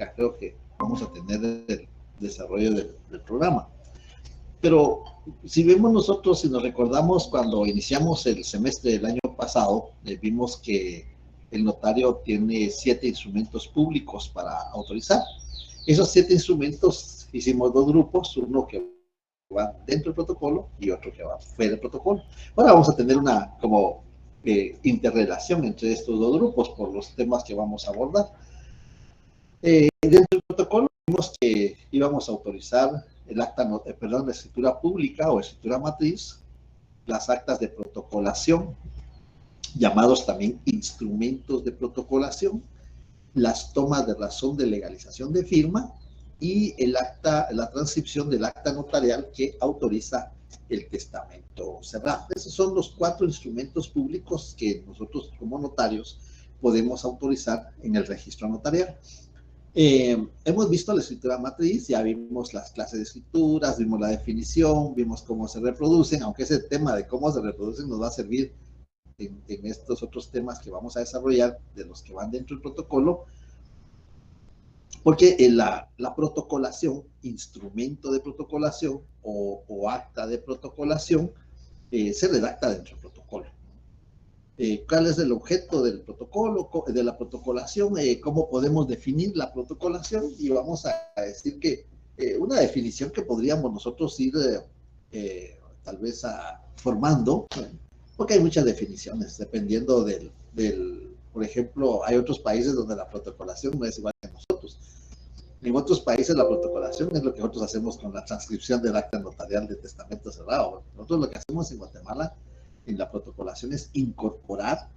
práctica creo que vamos a tener el desarrollo del programa. Pero si vemos nosotros, si nos recordamos cuando iniciamos el semestre del año pasado, vimos que el notario tiene 7 instrumentos públicos para autorizar. Esos 7 instrumentos hicimos 2 grupos, uno que va dentro del protocolo y otro que va fuera del protocolo. Ahora vamos a tener una como interrelación entre estos 2 grupos por los temas que vamos a abordar. Dentro del protocolo vimos que íbamos a autorizar el acta, la escritura pública o escritura matriz, las actas de protocolación, llamados también instrumentos de protocolación, las tomas de razón de legalización de firma y el acta, la transcripción del acta notarial que autoriza el testamento cerrado. Esos son los 4 instrumentos públicos que nosotros como notarios podemos autorizar en el registro notarial. Hemos visto la escritura matriz, ya vimos las clases de escrituras, vimos la definición, vimos cómo se reproducen, aunque ese tema de cómo se reproducen nos va a servir en estos otros temas que vamos a desarrollar, de los que van dentro del protocolo, porque la protocolación, instrumento de protocolación o acta de protocolación, se redacta dentro del protocolo. ¿Cuál es el objeto del protocolo, de la protocolación? ¿Cómo podemos definir la protocolación? Y vamos a decir que una definición que podríamos nosotros ir tal vez formando, porque hay muchas definiciones, dependiendo por ejemplo, hay otros países donde la protocolación no es igual que nosotros. En otros países la protocolación es lo que nosotros hacemos con la transcripción del acta notarial de testamento cerrado. Nosotros lo que hacemos en Guatemala en la protocolación es incorporar.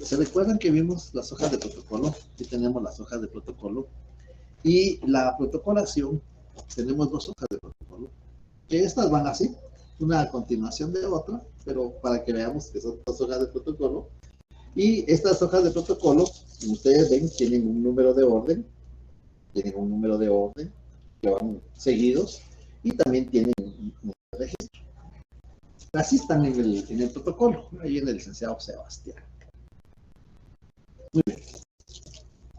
¿Se recuerdan que vimos las hojas de protocolo? Aquí tenemos las hojas de protocolo. Y la protocolación, tenemos 2 hojas de protocolo, que estas van así, una a continuación de otra, pero para que veamos que son 2 hojas de protocolo. Y estas hojas de protocolo, como ustedes ven, tienen un número de orden, que van seguidos, y también tienen un número de registro. Así están en el protocolo, ahí en el licenciado Sebastián. Muy bien.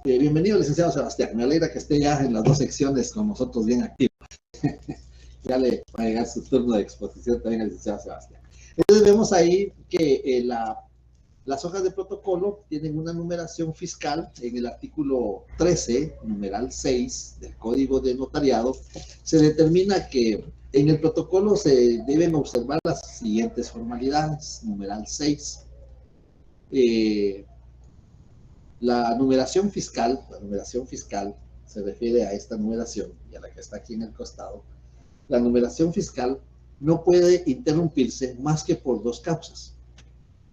Bienvenido, licenciado Sebastián. Me alegra que esté ya en las 2 secciones con nosotros bien activo. Ya le va a llegar su turno de exposición también al licenciado Sebastián. Entonces vemos ahí que las hojas de protocolo tienen una numeración fiscal en el artículo 13, numeral 6 del Código de Notariado. Se determina que en el protocolo se deben observar las siguientes formalidades. Numeral 6. La numeración fiscal se refiere a esta numeración y a la que está aquí en el costado. La numeración fiscal no puede interrumpirse más que por 2 causas.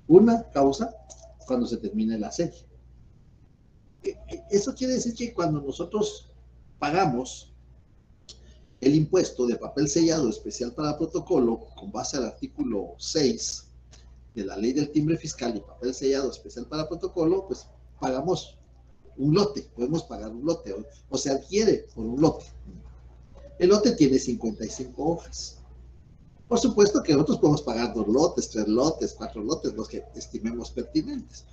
Una causa, cuando se termine la serie. Eso quiere decir que cuando nosotros pagamos el impuesto de papel sellado especial para protocolo, con base al artículo 6 de la ley del timbre fiscal y papel sellado especial para protocolo, pues pagamos un lote, podemos pagar un lote, o se adquiere por un lote. El lote tiene 55 hojas. Por supuesto que nosotros podemos pagar 2 lotes, 3 lotes, 4 lotes, los que estimemos pertinentes.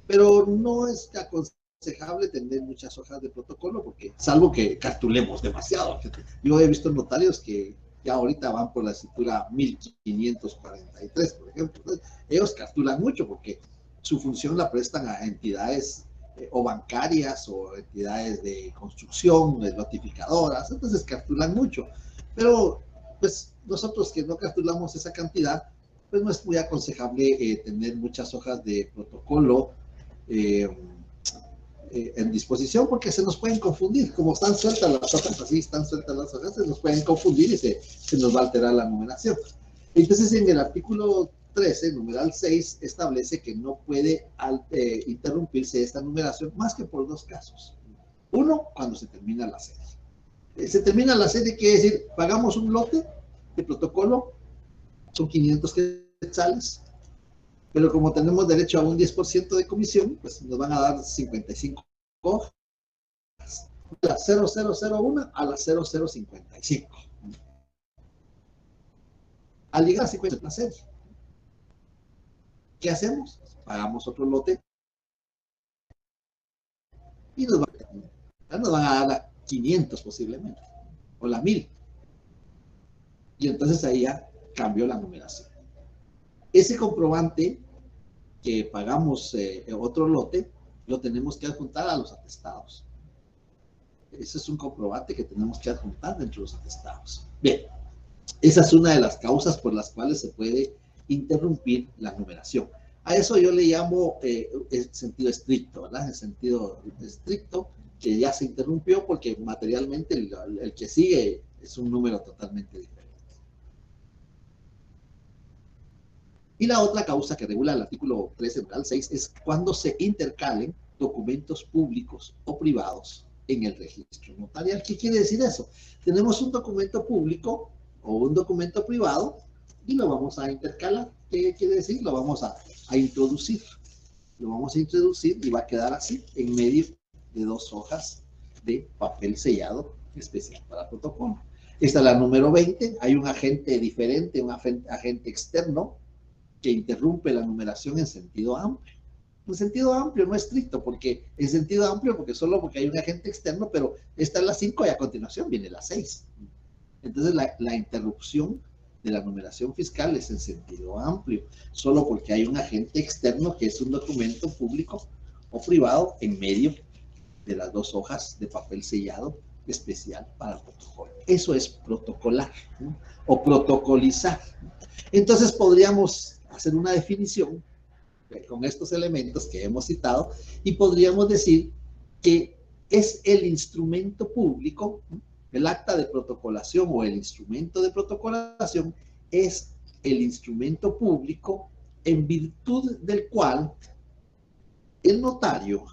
Pero no es aconsejable tener muchas hojas de protocolo, porque salvo que cartulemos demasiado. Yo he visto notarios que ya ahorita van por la escritura 1543, por ejemplo. Entonces, ellos cartulan mucho porque su función la prestan a entidades o bancarias o entidades de construcción, de notificadoras, entonces cartulan mucho. Pero pues nosotros que no cartulamos esa cantidad, pues no es muy aconsejable tener muchas hojas de protocolo en disposición, porque se nos pueden confundir. Como están sueltas las hojas, así están sueltas las hojas, se nos pueden confundir y se nos va a alterar la numeración. Entonces, en el artículo 13, numeral 6, establece que no puede interrumpirse esta numeración más que por 2 casos. Uno, cuando se termina la serie. Se termina la serie, quiere decir, pagamos un lote de protocolo, son 500 quetzales, pero como tenemos derecho a un 10% de comisión, pues nos van a dar 55 hojas, de la 0001 a la 0055. Al llegar a 50 la serie, ¿qué hacemos? Pagamos otro lote y nos va nos van a dar la 500 posiblemente, o la 1000. Y entonces ahí ya cambió la numeración. Ese comprobante que pagamos otro lote, lo tenemos que adjuntar a los atestados. Ese es un comprobante que tenemos que adjuntar dentro de los atestados. Bien, esa es una de las causas por las cuales se puede interrumpir la numeración. A eso yo le llamo el sentido estricto, ¿verdad? El sentido estricto que ya se interrumpió porque materialmente el que sigue es un número totalmente diferente. Y la otra causa que regula el artículo 13, numeral 6, es cuando se intercalen documentos públicos o privados en el registro notarial. ¿Qué quiere decir eso? Tenemos un documento público o un documento privado y lo vamos a intercalar. ¿Qué quiere decir? Lo vamos a introducir. Lo vamos a introducir y va a quedar así, en medio de 2 hojas de papel sellado especial para protocolo. Esta es la número 20. Hay un agente diferente, un agente externo que interrumpe la numeración en sentido amplio. En sentido amplio, no estricto, porque en sentido amplio, solo porque hay un agente externo, pero esta es la 5 y a continuación viene la 6. Entonces la interrupción de la numeración fiscal es en sentido amplio, solo porque hay un agente externo que es un documento público o privado en medio de las 2 hojas de papel sellado especial para el protocolo. Eso es protocolar, ¿no? O protocolizar. Entonces podríamos hacer una definición con estos elementos que hemos citado y podríamos decir que es el instrumento público, el acta de protocolación o el instrumento de protocolación es el instrumento público en virtud del cual el notario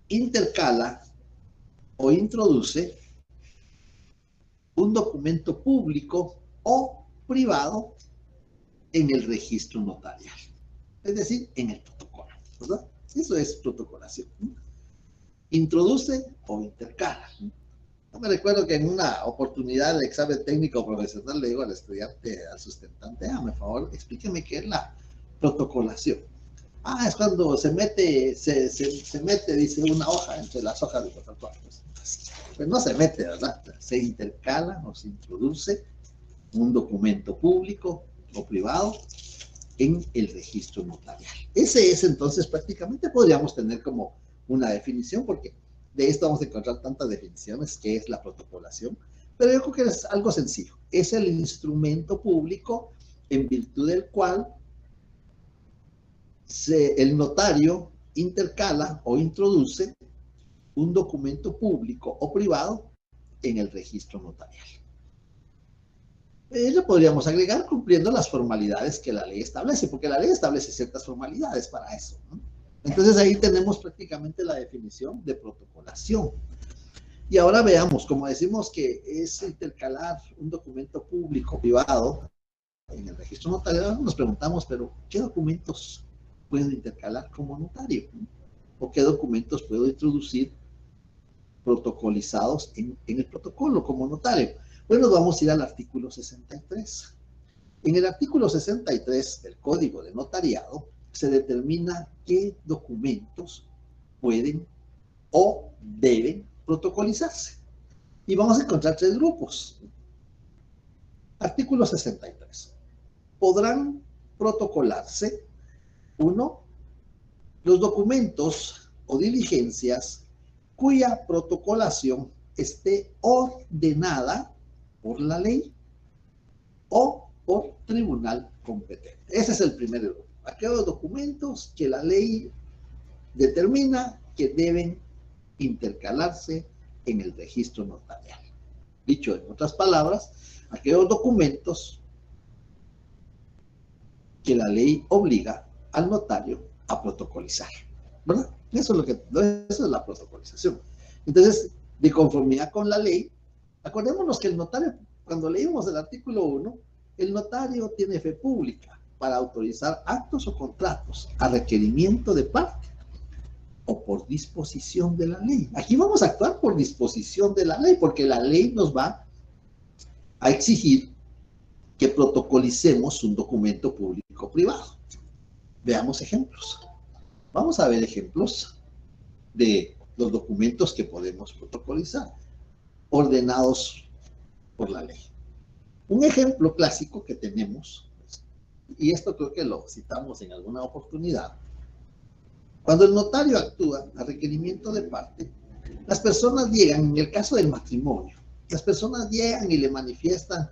intercala o introduce un documento público o privado en el registro notarial, es decir, en el protocolo, ¿verdad? Eso es protocolación. Introduce o intercala. Yo me recuerdo que en una oportunidad de examen técnico profesional le digo al estudiante, al sustentante, por favor, explíqueme qué es la protocolación. Es cuando se mete, dice, una hoja entre las hojas de protocolo. Pues no se mete, ¿verdad? Se intercala o se introduce un documento público o privado en el registro notarial. Ese es entonces prácticamente podríamos tener como una definición, porque de esto vamos a encontrar tantas definiciones que es la protocolación, pero yo creo que es algo sencillo. Es el instrumento público en virtud del cual el notario intercala o introduce un documento público o privado en el registro notarial. Lo podríamos agregar cumpliendo las formalidades que la ley establece, porque la ley establece ciertas formalidades para eso, ¿no? Entonces ahí tenemos prácticamente la definición de protocolación. Y ahora veamos, como decimos que es intercalar un documento público privado en el registro notarial, nos preguntamos, pero ¿qué documentos puedo intercalar como notario? ¿O qué documentos puedo introducir protocolizados en el protocolo como notario? Bueno, vamos a ir al artículo 63. En el artículo 63 del Código de Notariado se determina qué documentos pueden o deben protocolizarse. Y vamos a encontrar 3 grupos. Artículo 63. Podrán protocolarse, 1, los documentos o diligencias cuya protocolación esté ordenada por la ley o por tribunal competente. Ese es el primer grupo. Aquellos documentos que la ley determina que deben intercalarse en el registro notarial. Dicho en otras palabras, aquellos documentos que la ley obliga al notario a protocolizar, ¿verdad? Eso es la protocolización. Entonces, de conformidad con la ley, acordémonos que el notario, cuando leímos el artículo 1, el notario tiene fe pública para autorizar actos o contratos a requerimiento de parte o por disposición de la ley. Aquí vamos a actuar por disposición de la ley, porque la ley nos va a exigir que protocolicemos un documento público o privado. Veamos ejemplos. Vamos a ver ejemplos de los documentos que podemos protocolizar, ordenados por la ley. Un ejemplo clásico que tenemos, y esto creo que lo citamos en alguna oportunidad, cuando el notario actúa a requerimiento de parte, las personas llegan, en el caso del matrimonio, las personas llegan y le manifiestan: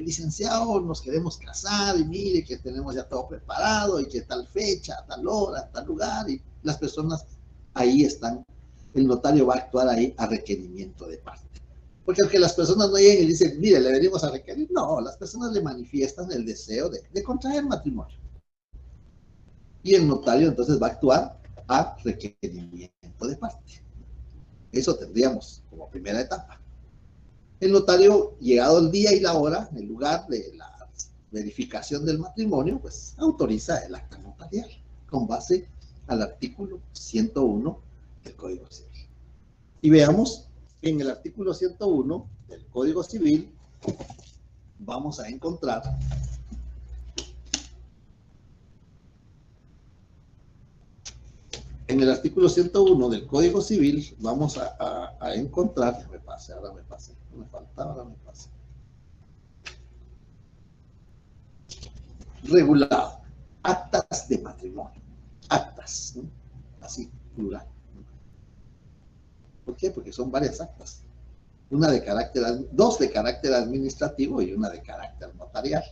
licenciado, nos queremos casar y mire que tenemos ya todo preparado y que tal fecha, tal hora, tal lugar, y las personas ahí están. El notario va a actuar ahí a requerimiento de parte. Porque aunque las personas no lleguen y dicen: mire, le venimos a requerir, no, las personas le manifiestan el deseo de contraer matrimonio. Y el notario entonces va a actuar a requerimiento de parte. Eso tendríamos como primera etapa. El notario, llegado el día y la hora, el lugar de la verificación del matrimonio, pues autoriza el acta notarial con base al artículo 101 del Código Civil. Y veamos, en el artículo 101 del Código Civil vamos a encontrar en el artículo 101 del Código Civil vamos a encontrar, me pasé, me faltaba, ahora me pasé. Regulado, actas de matrimonio, actas, ¿no? Así, plural. ¿Por qué? Porque son varias actas. Dos de carácter administrativo y una de carácter notarial.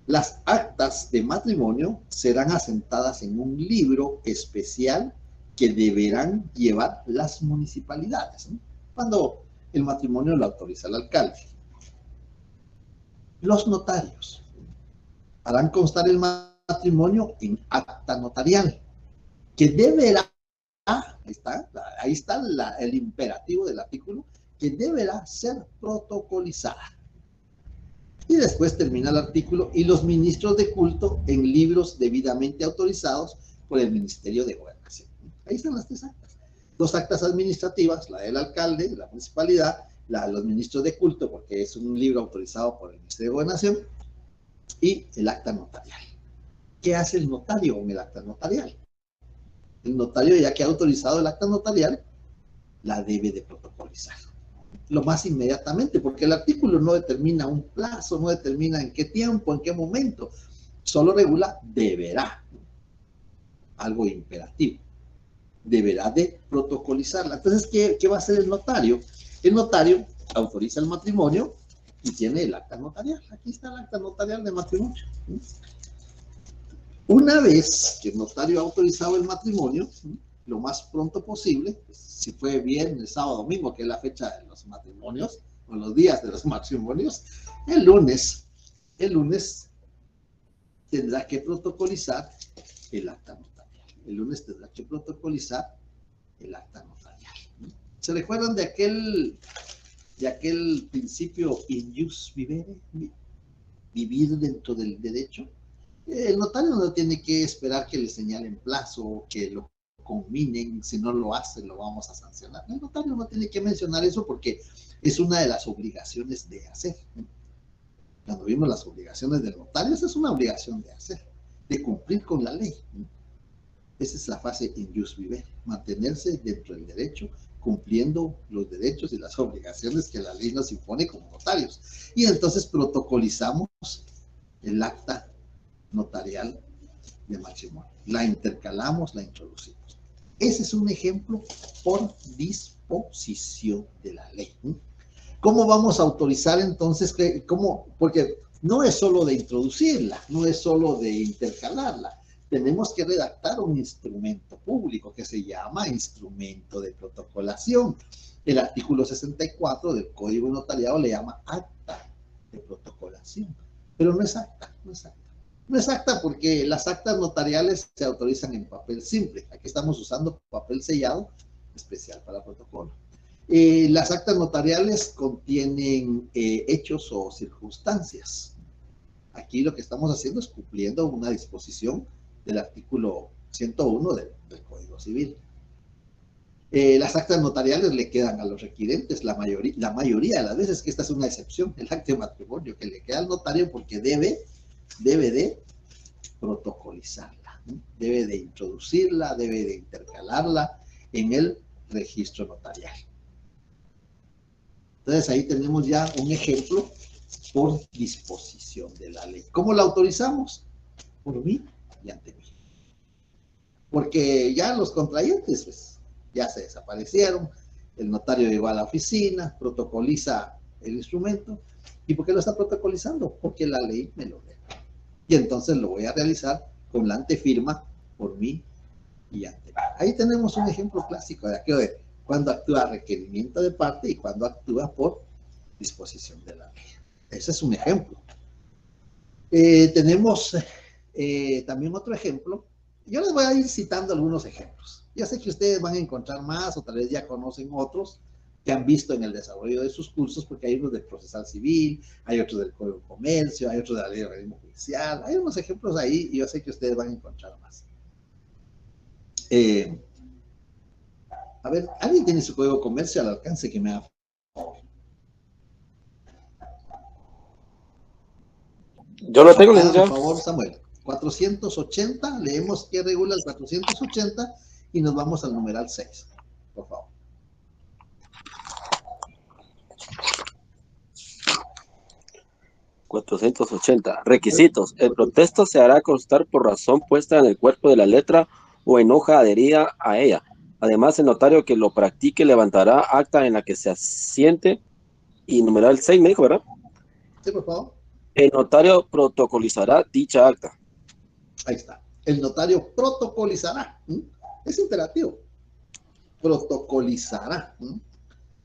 Las actas de matrimonio serán asentadas en un libro especial que deberán llevar las municipalidades, ¿no? Cuando el matrimonio lo autoriza el alcalde. Los notarios harán constar el matrimonio en acta notarial, que deberá, ahí está el imperativo del artículo, que deberá ser protocolizada. Y después termina el artículo: y los ministros de culto en libros debidamente autorizados por el Ministerio de Gobernación. Ahí están las tres actas. Dos actas administrativas, la del alcalde, la municipalidad, la de los ministros de culto, porque es un libro autorizado por el Ministerio de Gobernación, y el acta notarial. ¿Qué hace el notario con el acta notarial? El notario, ya que ha autorizado el acta notarial, la debe de protocolizar lo más inmediatamente, porque el artículo no determina un plazo, no determina en qué tiempo, en qué momento, solo regula deberá, algo imperativo, deberá de protocolizarla. Entonces, ¿qué va a hacer el notario? El notario autoriza el matrimonio y tiene el acta notarial. Aquí está el acta notarial de matrimonio. Una vez que el notario ha autorizado el matrimonio, lo más pronto posible, pues, si fue viernes, sábado, domingo, que es la fecha de los matrimonios, o los días de los matrimonios, el lunes tendrá que protocolizar el acta notarial. El lunes tendrá que protocolizar el acta notarial. ¿Se recuerdan de aquel principio in jus vivere? Vivir dentro del derecho. El notario no tiene que esperar que le señalen plazo, que lo conminen, si no lo hace lo vamos a sancionar. El notario no tiene que mencionar eso porque es una de las obligaciones de hacer. Cuando vimos las obligaciones del notario, esa es una obligación de hacer, de cumplir con la ley. Esa es la fase in jus vivere, mantenerse dentro del derecho, cumpliendo los derechos y las obligaciones que la ley nos impone como notarios. Y entonces protocolizamos el acta notarial de matrimonio. La intercalamos, la introducimos. Ese es un ejemplo por disposición de la ley. ¿Cómo vamos a autorizar entonces? Porque no es solo de introducirla, no es solo de intercalarla. Tenemos que redactar un instrumento público que se llama instrumento de protocolación. El artículo 64 del Código Notariado le llama acta de protocolación. Pero no es acta, no es acta. No es acta porque las actas notariales se autorizan en papel simple. Aquí estamos usando papel sellado especial para protocolo. Las actas notariales contienen hechos o circunstancias. Aquí lo que estamos haciendo es cumpliendo una disposición del artículo 101 del Código Civil. Las actas notariales le quedan a los requirentes la mayoría de las veces, que esta es una excepción, el acta de matrimonio, que le queda al notario porque debe de protocolizarla, ¿no? Debe de introducirla, debe de intercalarla, en el registro notarial. Entonces ahí tenemos ya un ejemplo por disposición de la ley. ¿Cómo la autorizamos? Por mí y ante mí. Porque ya los contrayentes pues, ya se desaparecieron, el notario llegó a la oficina, protocoliza el instrumento. ¿Y por qué lo está protocolizando? Porque la ley me lo deja. Y entonces lo voy a realizar con la antefirma por mí y ante mí. Ahí tenemos un ejemplo clásico de aquello de cuando actúa requerimiento de parte y cuando actúa por disposición de la ley. Ese es un ejemplo. Tenemos también otro ejemplo. Yo les voy a ir citando algunos ejemplos. Ya sé que ustedes van a encontrar más o tal vez ya conocen otros que han visto en el desarrollo de sus cursos, porque hay unos del procesal civil, hay otros del Código de Comercio, hay otros de la ley de organismo judicial, hay unos ejemplos ahí y yo sé que ustedes van a encontrar más. A ver, ¿alguien tiene su Código de Comercio al alcance que me haga favor? Yo lo tengo, Por licenciado. favor, Samuel. 480, leemos qué regula el 480 y nos vamos al numeral 6, por favor. Requisitos. El protesto se hará constar por razón puesta en el cuerpo de la letra o en hoja adherida a ella. Además, el notario que lo practique levantará acta en la que se asiente y numeral 6, me dijo, ¿verdad? Sí, por favor. El notario protocolizará dicha acta. Ahí está. El notario protocolizará. Es imperativo. Protocolizará.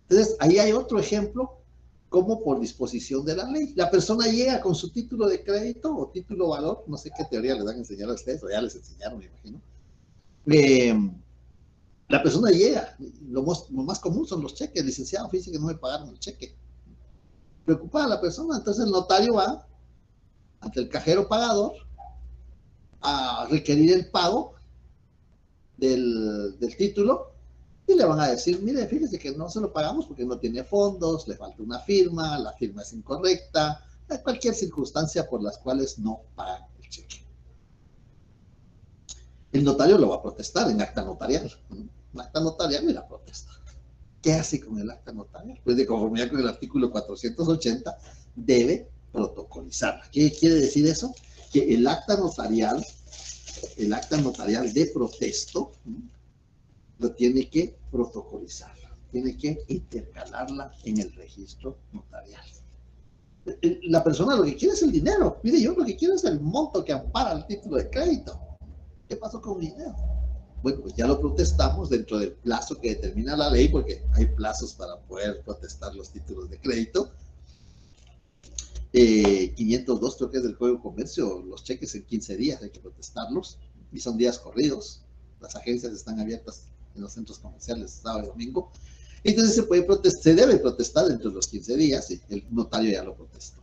Entonces, ahí hay otro ejemplo, como por disposición de la ley. La persona llega con su título de crédito o título valor, no sé qué teoría les van a enseñar a ustedes, o ya les enseñaron, me imagino. La persona llega, lo más común son los cheques, licenciado, fíjese que no me pagaron el cheque. Preocupada la persona, entonces el notario va ante el cajero pagador a requerir el pago del título y le van a decir, mire, fíjese que no se lo pagamos porque no tiene fondos, le falta una firma, la firma es incorrecta, hay cualquier circunstancia por las cuales no pagan el cheque. El notario lo va a protestar en acta notarial. En acta notarial y la protesta. ¿Qué hace con el acta notarial? Pues de conformidad con el artículo 480 debe protocolizarla. ¿Qué quiere decir eso? Que el acta notarial de protesto lo tiene que protocolizar, tiene que intercalarla en el registro notarial. La persona lo que quiere es el dinero. Mire, yo lo que quiero es el monto que ampara el título de crédito. ¿Qué pasó con mi dinero? Bueno, pues ya lo protestamos dentro del plazo que determina la ley, porque hay plazos para poder protestar los títulos de crédito. 502 creo que es del Código de Comercio, los cheques en 15 días hay que protestarlos, y son días corridos. Las agencias están abiertas en los centros comerciales sábado y domingo. Entonces se debe protestar dentro de los 15 días y el notario ya lo protestó.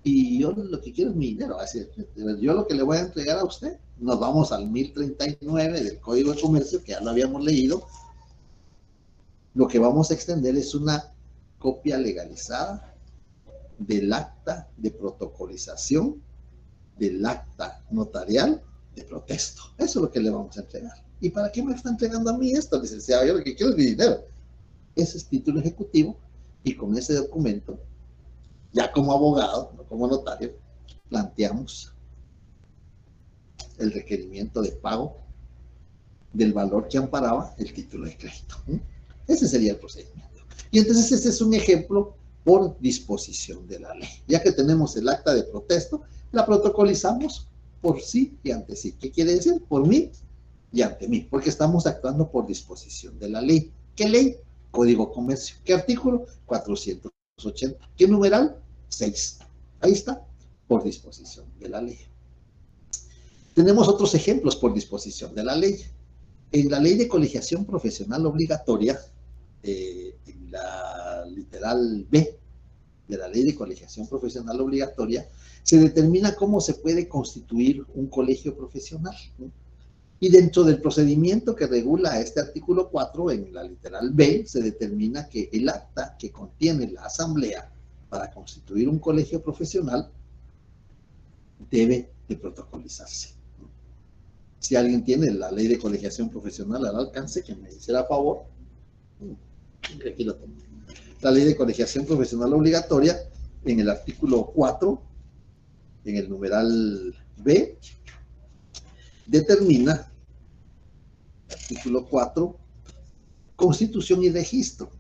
Y yo lo que quiero es mi dinero. Así, yo lo que le voy a entregar a usted, nos vamos al 1039 del Código de Comercio, que ya lo habíamos leído. Lo que vamos a extender es una copia legalizada del acta de protocolización, del acta notarial de protesto. Eso es lo que le vamos a entregar. ¿Y para qué me está entregando a mí esto, licenciado? Yo lo que quiero es mi dinero. Ese es título ejecutivo y con ese documento, ya como abogado, no como notario, planteamos el requerimiento de pago del valor que amparaba el título de crédito. Ese sería el procedimiento. Y entonces ese es un ejemplo por disposición de la ley. Ya que tenemos el acta de protesto, la protocolizamos por sí y ante sí. ¿Qué quiere decir? Por mí y ante mí, porque estamos actuando por disposición de la ley. ¿Qué ley? Código Comercio. ¿Qué artículo? 480. ¿Qué numeral? 6. Ahí está, por disposición de la ley. Tenemos otros ejemplos por disposición de la ley. En la ley de colegiación profesional obligatoria, en la literal B de la ley de colegiación profesional obligatoria, se determina cómo se puede constituir un colegio profesional. Y dentro del procedimiento que regula este artículo 4, en la literal B, se determina que el acta que contiene la asamblea para constituir un colegio profesional debe de protocolizarse. Si alguien tiene la ley de colegiación profesional al alcance, que me hiciera favor. Aquí lo tengo. La ley de colegiación profesional obligatoria, en el artículo 4, en el numeral B, determina, artículo 4, constitución y registro.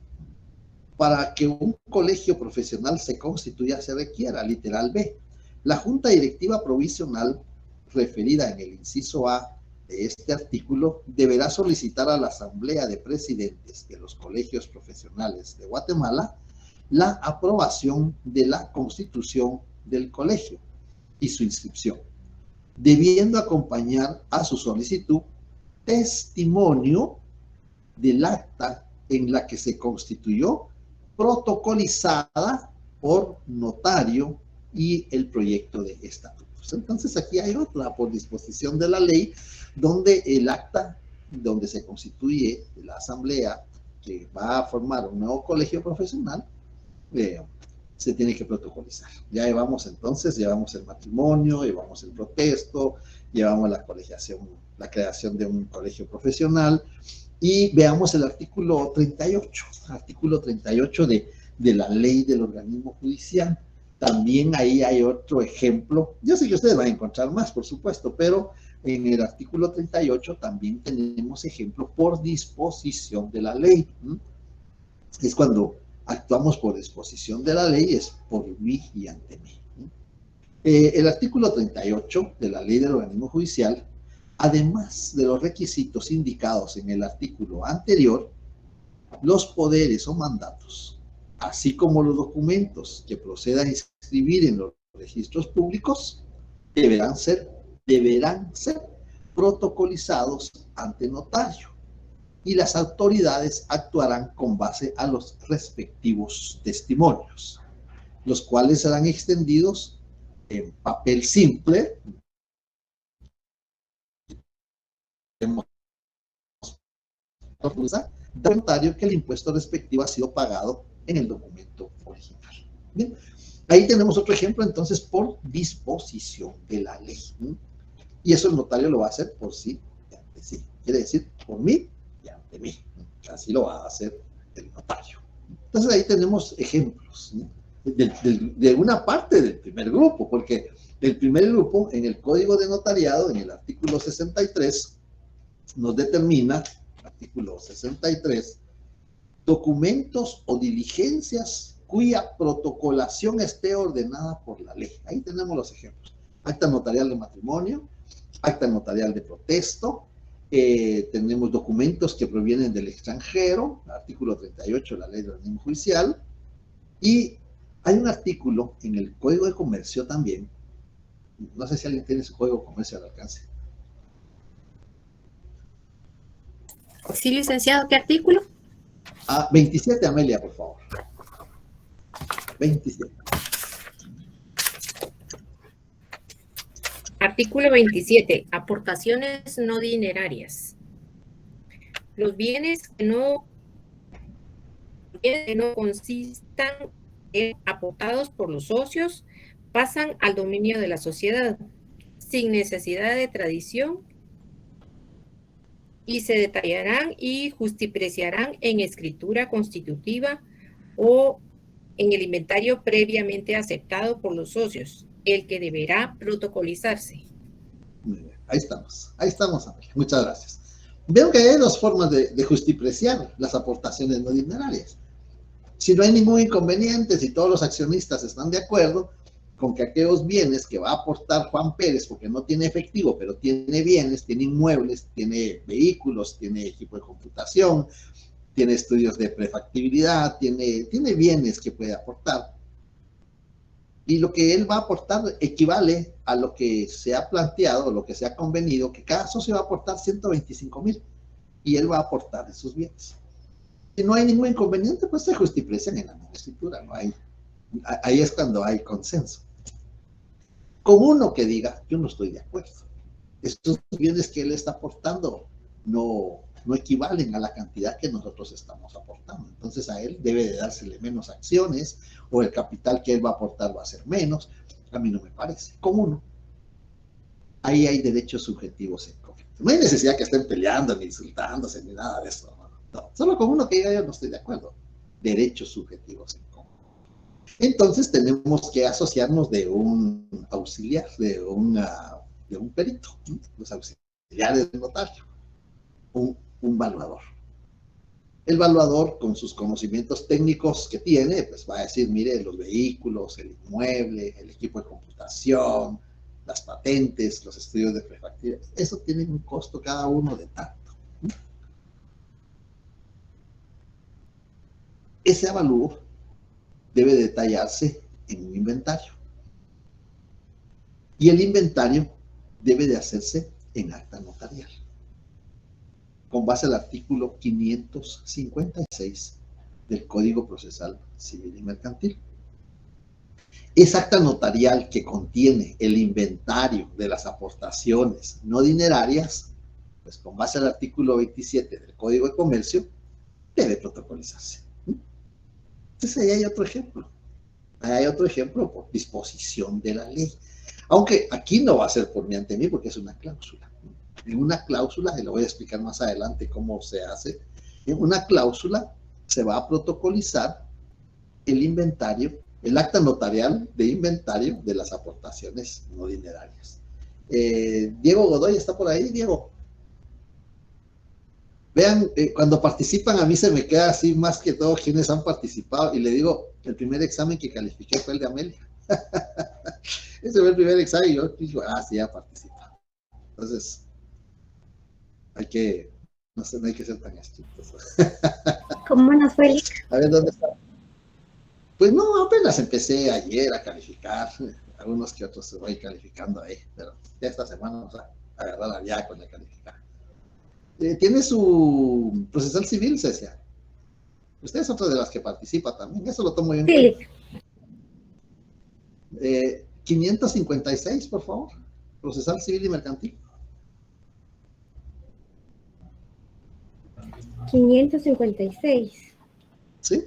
Para que un colegio profesional se constituya se requiera, literal B, la junta directiva provisional referida en el inciso A de este artículo deberá solicitar a la Asamblea de Presidentes de los Colegios Profesionales de Guatemala la aprobación de la constitución del colegio y su inscripción, debiendo acompañar a su solicitud testimonio del acta en la que se constituyó, protocolizada por notario y el proyecto de estatutos. Entonces aquí hay otra, por disposición de la ley, donde el acta donde se constituye la asamblea que va a formar un nuevo colegio profesional, se tiene que protocolizar. Ya llevamos entonces, llevamos el matrimonio, llevamos el protesto, llevamos la colegiación, la creación de un colegio profesional, y veamos el artículo 38 de la ley del organismo judicial. También ahí hay otro ejemplo. Yo sé que ustedes van a encontrar más, por supuesto, pero en el artículo 38 también tenemos ejemplo por disposición de la ley. Es cuando actuamos por disposición de la ley, es por mí y ante mí. El artículo 38 de la ley del organismo judicial, además de los requisitos indicados en el artículo anterior, los poderes o mandatos, así como los documentos que proceda a inscribir en los registros públicos, deberán ser protocolizados ante notario, y las autoridades actuarán con base a los respectivos testimonios, los cuales serán extendidos en papel simple, del notario que el impuesto respectivo ha sido pagado en el documento original. Bien, ahí tenemos otro ejemplo, entonces, por disposición de la ley. Y eso el notario lo va a hacer por sí y ante sí. Quiere decir, por mí y ante mí. Así lo va a hacer el notario. Entonces ahí tenemos ejemplos de una parte del primer grupo, porque el primer grupo, en el Código de Notariado, en el artículo 63, nos determina, artículo 63, documentos o diligencias cuya protocolación esté ordenada por la ley. Ahí tenemos los ejemplos. Acta notarial de matrimonio, acta notarial de protesto, tenemos documentos que provienen del extranjero, artículo 38 de la ley del organismo judicial, y hay un artículo en el Código de Comercio también, no sé si alguien tiene su Código de Comercio al alcance. Sí, licenciado, ¿qué artículo? 27, Amelia, por favor. 27. Artículo 27. Aportaciones no dinerarias. Los bienes que no consistan en aportados por los socios pasan al dominio de la sociedad sin necesidad de tradición y se detallarán y justipreciarán en escritura constitutiva o en el inventario previamente aceptado por los socios, el que deberá protocolizarse. Muy bien, ahí estamos, Amelia. Muchas gracias. Veo que hay dos formas de justipreciar las aportaciones no dinerarias. Si no hay ningún inconveniente, si todos los accionistas están de acuerdo con que aquellos bienes que va a aportar Juan Pérez, porque no tiene efectivo, pero tiene bienes, tiene inmuebles, tiene vehículos, tiene equipo de computación, tiene estudios de prefactibilidad, tiene bienes que puede aportar. Y lo que él va a aportar equivale a lo que se ha planteado, lo que se ha convenido, que cada socio va a aportar 125,000 y él va a aportar esos bienes. Si no hay ningún inconveniente, pues se justiprecian en la misma escritura. No hay, ahí es cuando hay consenso. Con uno que diga, yo no estoy de acuerdo. Estos bienes que él está aportando no equivalen a la cantidad que nosotros estamos aportando. Entonces a él debe de dársele menos acciones o el capital que él va a aportar va a ser menos. A mí no me parece. Con uno. Ahí hay derechos subjetivos en conflicto. No hay necesidad que estén peleando, ni insultándose, ni nada de eso. No, solo con uno que diga yo no estoy de acuerdo. Derechos subjetivos en común. Entonces tenemos que asociarnos de un auxiliar, de un perito, ¿no? Los auxiliares del notario, un valuador. El valuador, con sus conocimientos técnicos que tiene, pues va a decir, mire, los vehículos, el inmueble, el equipo de computación, las patentes, los estudios de prefactura, eso tiene un costo cada uno de tanto. Ese avalúo debe detallarse en un inventario. Y el inventario debe de hacerse en acta notarial, con base al artículo 556 del Código Procesal Civil y Mercantil. Esa acta notarial que contiene el inventario de las aportaciones no dinerarias, pues con base al artículo 27 del Código de Comercio, debe protocolizarse. Entonces ahí hay otro ejemplo. Ahí hay otro ejemplo por disposición de la ley. Aunque aquí no va a ser por mí ante mí porque es una cláusula. En una cláusula, y lo voy a explicar más adelante cómo se hace, en una cláusula se va a protocolizar el inventario, el acta notarial de inventario de las aportaciones no dinerarias. Diego Godoy está por ahí, Diego. Vean, cuando participan a mí se me queda así más que todo quienes han participado y le digo, el primer examen que califiqué fue el de Amelia. Ese fue el primer examen y yo digo, sí, ya participa. Entonces, no sé, no hay que ser tan estrictos. ¿Cómo nos fue, Lic? A ver, ¿dónde está? Pues no, apenas empecé ayer a calificar, algunos que otros se voy calificando ahí, pero ya esta semana vamos a agarrar ya con la calificar. ¿Tiene su procesal civil, Cecia? Usted es otra de las que participa también, eso lo tomo yo en cuenta. 556, por favor, procesal civil y mercantil. 556. ¿Sí?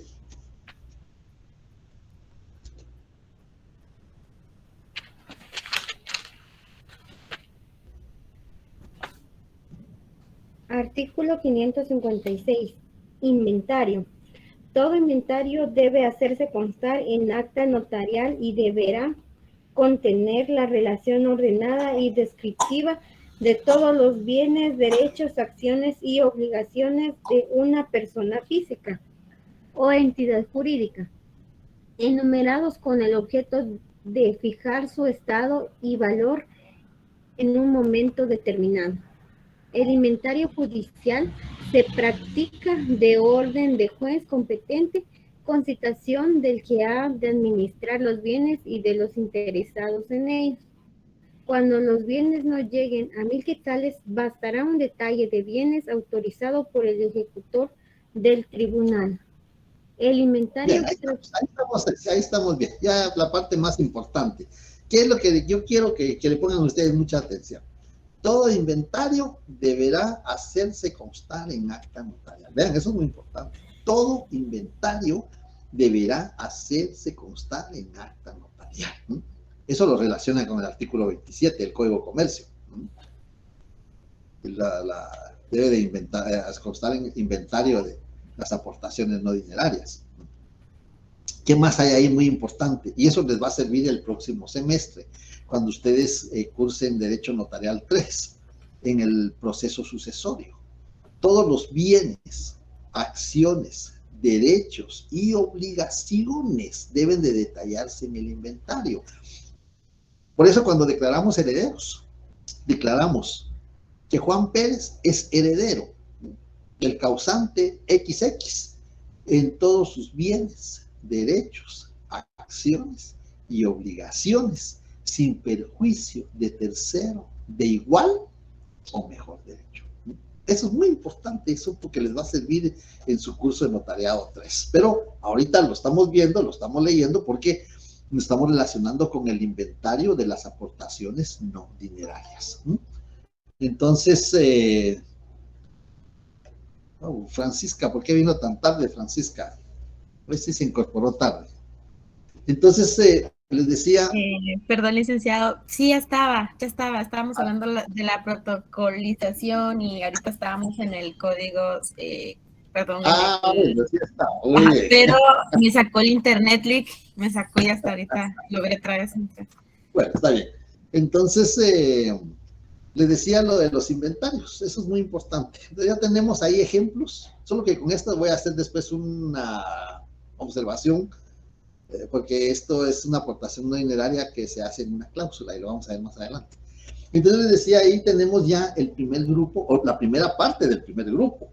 Artículo 556. Inventario. Todo inventario debe hacerse constar en acta notarial y deberá contener la relación ordenada y descriptiva de todos los bienes, derechos, acciones y obligaciones de una persona física o entidad jurídica, enumerados con el objeto de fijar su estado y valor en un momento determinado. El inventario judicial se practica de orden de juez competente con citación del que ha de administrar los bienes y de los interesados en ellos. Cuando los bienes no lleguen a 1,000 quetzales, bastará un detalle de bienes autorizado por el ejecutor del tribunal. El inventario... Bien, ahí estamos bien. Ya la parte más importante. ¿Qué es lo que yo quiero que le pongan ustedes mucha atención? Todo inventario deberá hacerse constar en acta notarial. Vean, eso es muy importante. Todo inventario deberá hacerse constar en acta notarial. Eso lo relaciona con el artículo 27 del Código de Comercio. Debe de constar en inventario de las aportaciones no dinerarias. ¿Qué más hay ahí muy importante? Y eso les va a servir el próximo semestre, cuando ustedes cursen Derecho Notarial 3, en el proceso sucesorio. Todos los bienes, acciones, derechos y obligaciones deben de detallarse en el inventario. Por eso cuando declaramos herederos, declaramos que Juan Pérez es heredero del causante XX en todos sus bienes, derechos, acciones y obligaciones, sin perjuicio de tercero de igual o mejor derecho. Eso es muy importante, eso porque les va a servir en su curso de notariado 3. Pero ahorita lo estamos viendo, lo estamos leyendo porque nos estamos relacionando con el inventario de las aportaciones no dinerarias. Entonces, Francisca, ¿por qué vino tan tarde, Francisca? Pues sí se incorporó tarde. Entonces, Les decía... Perdón, licenciado. Sí, estábamos hablando de la protocolización y ahorita estábamos en el código, perdón. Bueno, sí está. Muy bien. Pero me sacó el internet leak, me sacó y hasta ahorita logré otra vez entrar. Bueno, está bien. Entonces, les decía lo de los inventarios, eso es muy importante. Entonces, ya tenemos ahí ejemplos, solo que con esto voy a hacer después una observación, porque esto es una aportación no dineraria que se hace en una cláusula y lo vamos a ver más adelante. Entonces, les decía, ahí tenemos ya el primer grupo, o la primera parte del primer grupo,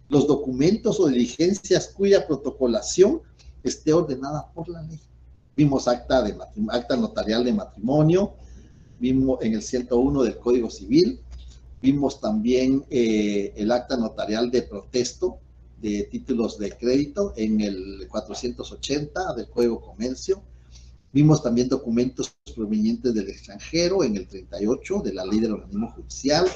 los documentos o diligencias cuya protocolación esté ordenada por la ley. Vimos acta notarial de matrimonio, vimos en el 101 del Código Civil, vimos también el acta notarial de protesto de títulos de crédito en el 480 del Código Comercio, vimos también documentos provenientes del extranjero en el 38 de la Ley del Organismo Judicial,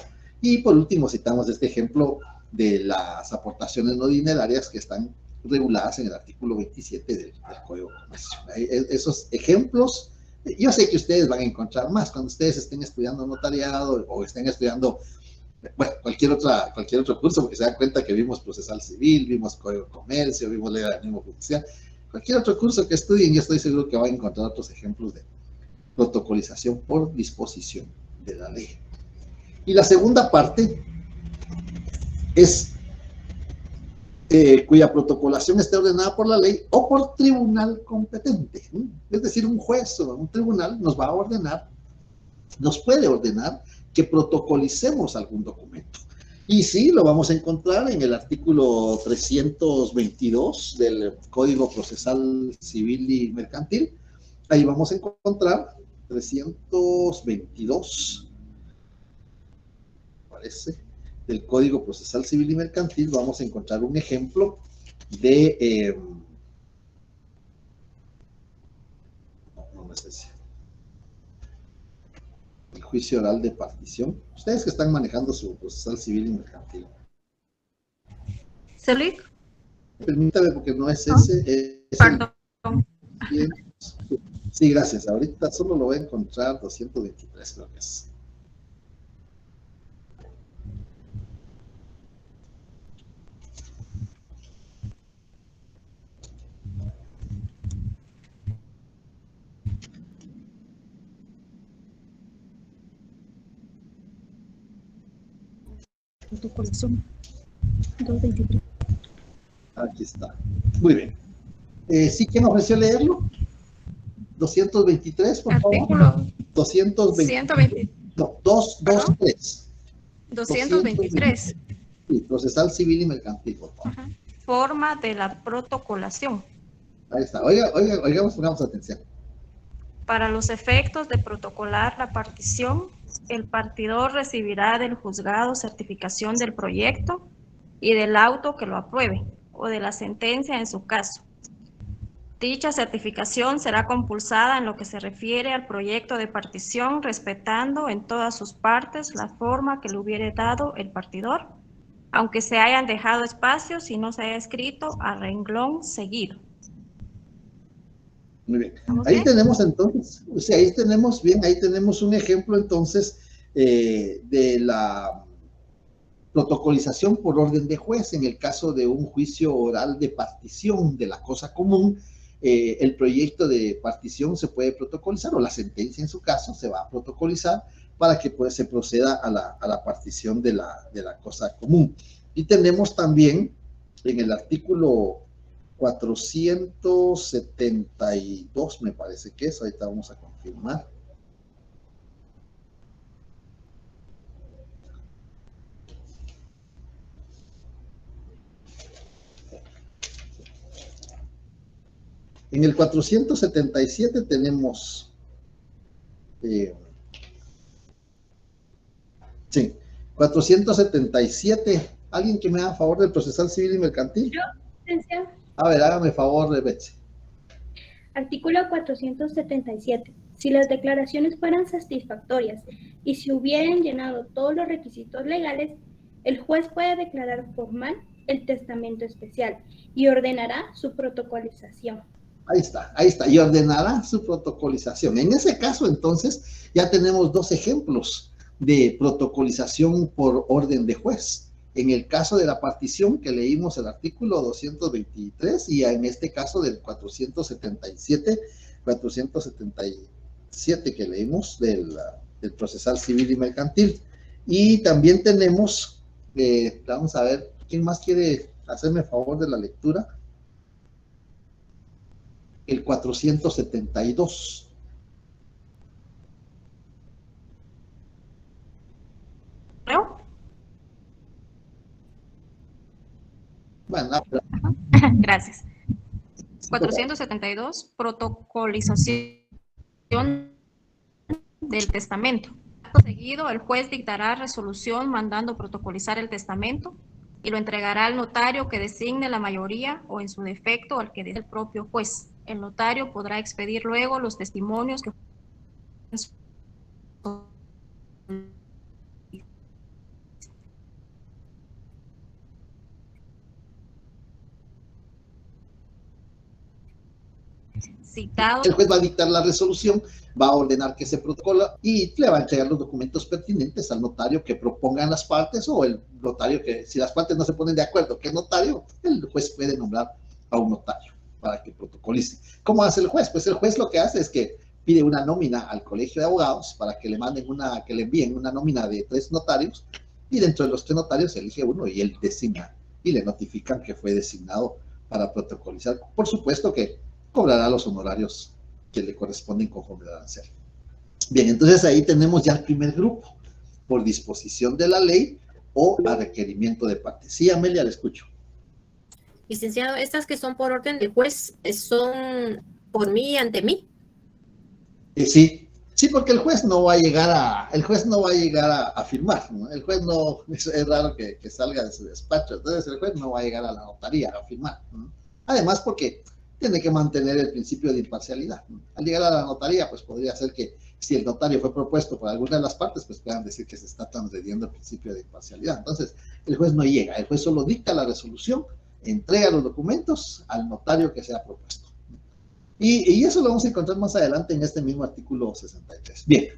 y por último citamos este ejemplo de las aportaciones no dinerarias que están reguladas en el artículo 27 del Código Comercio. Esos ejemplos, yo sé que ustedes van a encontrar más cuando ustedes estén estudiando notariado o estén estudiando, bueno, cualquier otro curso, porque se dan cuenta que vimos procesal civil, vimos Código de Comercio, vimos ley del organismo judicial. Cualquier otro curso que estudien, yo estoy seguro que van a encontrar otros ejemplos de protocolización por disposición de la ley. Y la segunda parte es cuya protocolación esté ordenada por la ley o por tribunal competente. Es decir, un juez o un tribunal nos va a ordenar, nos puede ordenar que protocolicemos algún documento. Y sí, lo vamos a encontrar en el artículo 322 del Código Procesal Civil y Mercantil. Ahí vamos a encontrar 322, parece, del Código Procesal Civil y Mercantil. Vamos a encontrar un ejemplo de... no es ese. El juicio oral de partición. Ustedes que están manejando su procesal civil y mercantil. ¿Salud? Permítame, porque no es ese. Perdón. Sí, gracias. Ahorita solo lo voy a encontrar 223, creo que es. Protocolación 223. Aquí está. Muy bien. ¿Sí quién ofreció leerlo? 223, por favor. Artículo 220. 120. No, 223. 223. Sí, procesal civil y mercantil, por favor. Ajá. Forma de la protocolación. Ahí está. Oigamos, pongamos atención. Para los efectos de protocolar la partición, el partidor recibirá del juzgado certificación del proyecto y del auto que lo apruebe, o de la sentencia en su caso. Dicha certificación será compulsada en lo que se refiere al proyecto de partición, respetando en todas sus partes la forma que le hubiere dado el partidor, aunque se hayan dejado espacios y no se haya escrito a renglón seguido. Muy bien. Ahí tenemos entonces, o sea, ahí tenemos un ejemplo entonces de la protocolización por orden de juez en el caso de un juicio oral de partición de la cosa común. El proyecto de partición se puede protocolizar, o la sentencia en su caso se va a protocolizar para que pues, se proceda a la partición de la cosa común. Y tenemos también en el artículo 472, me parece que es, ahorita vamos a confirmar. En el 477 tenemos, sí, 477, ¿alguien que me haga favor del procesal civil y mercantil? Yo, licenciado. A ver, hágame favor, Betsy. Artículo 477. Si las declaraciones fueran satisfactorias y se hubieran llenado todos los requisitos legales, el juez puede declarar formal el testamento especial y ordenará su protocolización. ahí está, y ordenará su protocolización. En ese caso, entonces, ya tenemos dos ejemplos de protocolización por orden de juez. En el caso de la partición que leímos el artículo 223 y en este caso del 477 que leímos del procesal civil y mercantil. Y también tenemos, vamos a ver, ¿quién más quiere hacerme favor de la lectura? El 472. ¿Creo? Bueno, Gracias. 472, protocolización del testamento. Acto seguido, el juez dictará resolución mandando protocolizar el testamento y lo entregará al notario que designe la mayoría o, en su defecto, al que designe el propio juez. El notario podrá expedir luego los testimonios que citado. El juez va a dictar la resolución, va a ordenar que se protocola y le va a entregar los documentos pertinentes al notario que propongan las partes o el notario que, si las partes no se ponen de acuerdo, ¿qué notario? El juez puede nombrar a un notario para que protocolice. ¿Cómo hace el juez? Pues el juez lo que hace es que pide una nómina al colegio de abogados para que le envíen una nómina de 3 notarios y dentro de los 3 notarios se elige uno y él designa y le notifican que fue designado para protocolizar. Por supuesto que cobrará los honorarios que le corresponden conforme al arancel. Bien, entonces ahí tenemos ya el primer grupo, por disposición de la ley o a requerimiento de parte. Sí, Amelia, le escucho. Licenciado, estas que son por orden del juez son por mí y ante mí. Sí, porque el juez no va a llegar a firmar, ¿no? El juez no, es raro que salga de su despacho, entonces el juez no va a llegar a la notaría a firmar, ¿no? Además porque tiene que mantener el principio de imparcialidad, ¿no? Al llegar a la notaría, pues podría ser que si el notario fue propuesto por alguna de las partes, pues puedan decir que se está transgrediendo el principio de imparcialidad. Entonces, el juez no llega, el juez solo dicta la resolución, entrega los documentos al notario que sea propuesto. Y eso lo vamos a encontrar más adelante en este mismo artículo 63. Bien,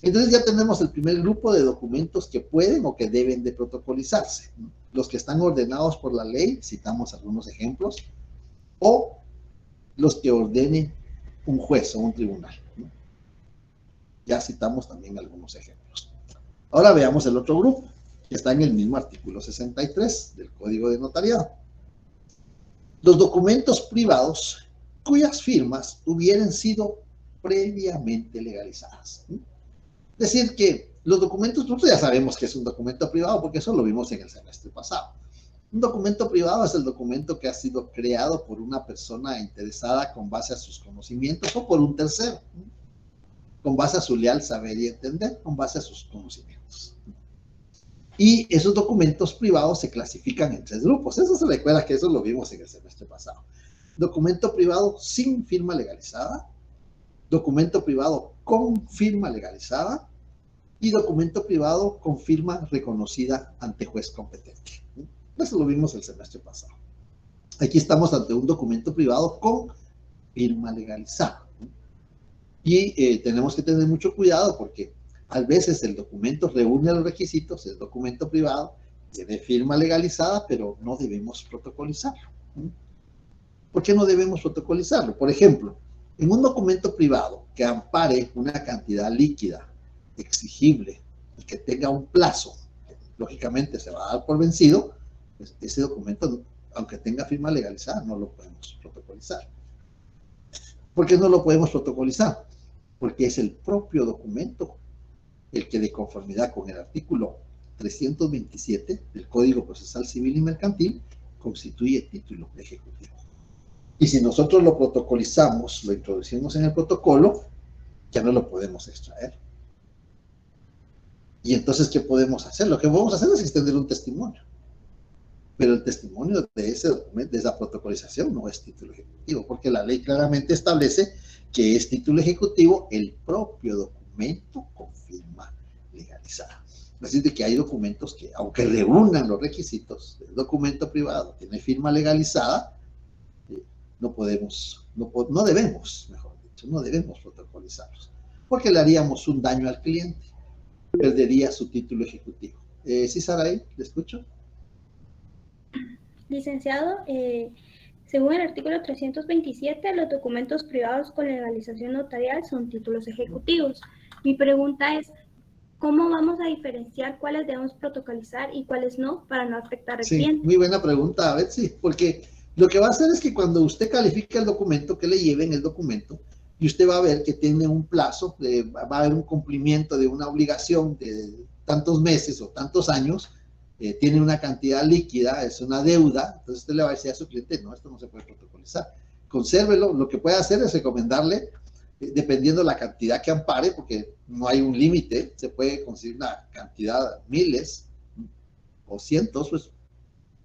entonces ya tenemos el primer grupo de documentos que pueden o que deben de protocolizarse, ¿no? Los que están ordenados por la ley, citamos algunos ejemplos, o los que ordene un juez o un tribunal, ¿no? Ya citamos también algunos ejemplos. Ahora veamos el otro grupo, que está en el mismo artículo 63 del Código de Notariado. Los documentos privados cuyas firmas hubieran sido previamente legalizadas. Es decir, que los documentos, nosotros ya sabemos que es un documento privado porque eso lo vimos en el semestre pasado. Un documento privado es el documento que ha sido creado por una persona interesada con base a sus conocimientos o por un tercero, con base a su leal saber y entender, con base a sus conocimientos. Y esos documentos privados se clasifican en 3 grupos. Eso se recuerda que eso lo vimos en el semestre pasado. Documento privado sin firma legalizada, documento privado con firma legalizada y documento privado con firma reconocida ante juez competente. Eso lo vimos el semestre pasado. Aquí estamos ante un documento privado con firma legalizada. Y tenemos que tener mucho cuidado porque a veces el documento reúne los requisitos, el documento privado tiene firma legalizada, pero no debemos protocolizarlo. ¿Por qué no debemos protocolizarlo? Por ejemplo, en un documento privado que ampare una cantidad líquida, exigible, y que tenga un plazo, que lógicamente se va a dar por vencido, pues ese documento, aunque tenga firma legalizada, no lo podemos protocolizar. ¿Por qué no lo podemos protocolizar? Porque es el propio documento el que, de conformidad con el artículo 327 del Código Procesal Civil y Mercantil, constituye título ejecutivo. Y si nosotros lo protocolizamos, lo introducimos en el protocolo, ya no lo podemos extraer. Y entonces, ¿qué podemos hacer? Lo que podemos hacer es extender un testimonio. Pero el testimonio de ese documento, de esa protocolización, no es título ejecutivo, porque la ley claramente establece que es título ejecutivo el propio documento con firma legalizada. Es decir, que hay documentos que, aunque reúnan los requisitos del documento privado, tiene firma legalizada, no podemos, no debemos, mejor dicho, no debemos protocolizarlos, porque le haríamos un daño al cliente, perdería su título ejecutivo. ¿Sí, Saraí? ¿Le escucho? Licenciado, según el artículo 327, los documentos privados con legalización notarial son títulos ejecutivos. Mi pregunta es, ¿cómo vamos a diferenciar cuáles debemos protocolizar y cuáles no para no afectar al cliente? Muy buena pregunta, Betsy, porque lo que va a hacer es que cuando usted califica el documento, que le lleven el documento, y usted va a ver que tiene un plazo, va a haber un cumplimiento de una obligación de tantos meses o tantos años, tiene una cantidad líquida, es una deuda, entonces usted le va a decir a su cliente, no, esto no se puede protocolizar. Consérvelo, lo que puede hacer es recomendarle, dependiendo la cantidad que ampare, porque no hay un límite, se puede conseguir una cantidad, miles o cientos, pues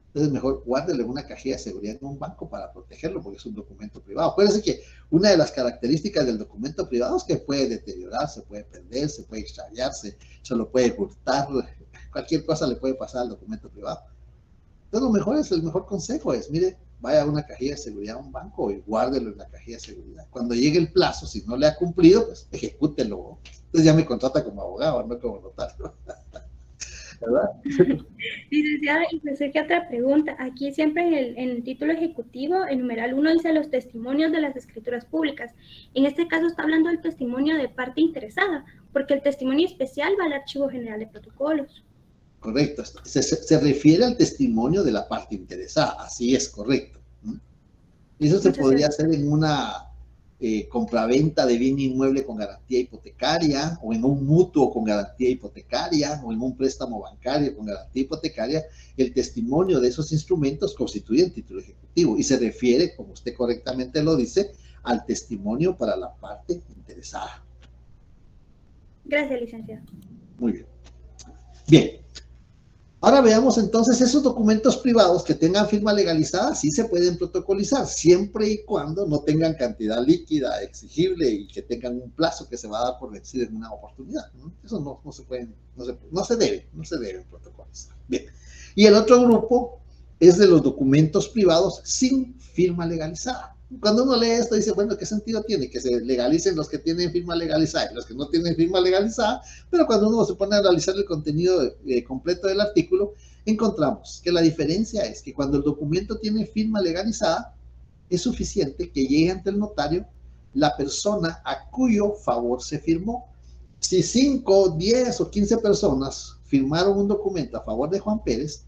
entonces mejor guárdelo en una cajilla de seguridad en un banco para protegerlo, porque es un documento privado. Acuérdense que una de las características del documento privado es que puede deteriorarse, puede perderse, puede extraviarse, se lo puede hurtar, cualquier cosa le puede pasar al documento privado. Entonces lo mejor es, el mejor consejo es, mire, vaya a una cajilla de seguridad a un banco y guárdelo en la cajilla de seguridad. Cuando llegue el plazo, si no le ha cumplido, pues ejecútelo. Entonces ya me contrata como abogado, no como notario. ¿Verdad? Licenciada, y me surge otra pregunta. Aquí siempre en el título ejecutivo, el numeral 1 dice los testimonios de las escrituras públicas. En este caso está hablando del testimonio de parte interesada, porque el testimonio especial va al Archivo General de Protocolos. Correcto, se refiere al testimonio de la parte interesada, así es, correcto. Y eso se podría hacer en una compraventa de bien inmueble con garantía hipotecaria, o en un mutuo con garantía hipotecaria, o en un préstamo bancario con garantía hipotecaria. El testimonio de esos instrumentos constituye el título ejecutivo y se refiere, como usted correctamente lo dice, al testimonio para la parte interesada. Gracias, licenciado. Muy bien. Bien. Ahora veamos entonces esos documentos privados que tengan firma legalizada, sí se pueden protocolizar, siempre y cuando no tengan cantidad líquida exigible y que tengan un plazo que se va a dar por vencido en una oportunidad, ¿no? Eso no se pueden, no se deben protocolizar. Bien. Y el otro grupo es de los documentos privados sin firma legalizada. Cuando uno lee esto dice, bueno, ¿qué sentido tiene? Que se legalicen los que tienen firma legalizada y los que no tienen firma legalizada, pero cuando uno se pone a analizar el contenido completo del artículo, encontramos que la diferencia es que cuando el documento tiene firma legalizada, es suficiente que llegue ante el notario la persona a cuyo favor se firmó. Si 5, 10 o 15 personas firmaron un documento a favor de Juan Pérez,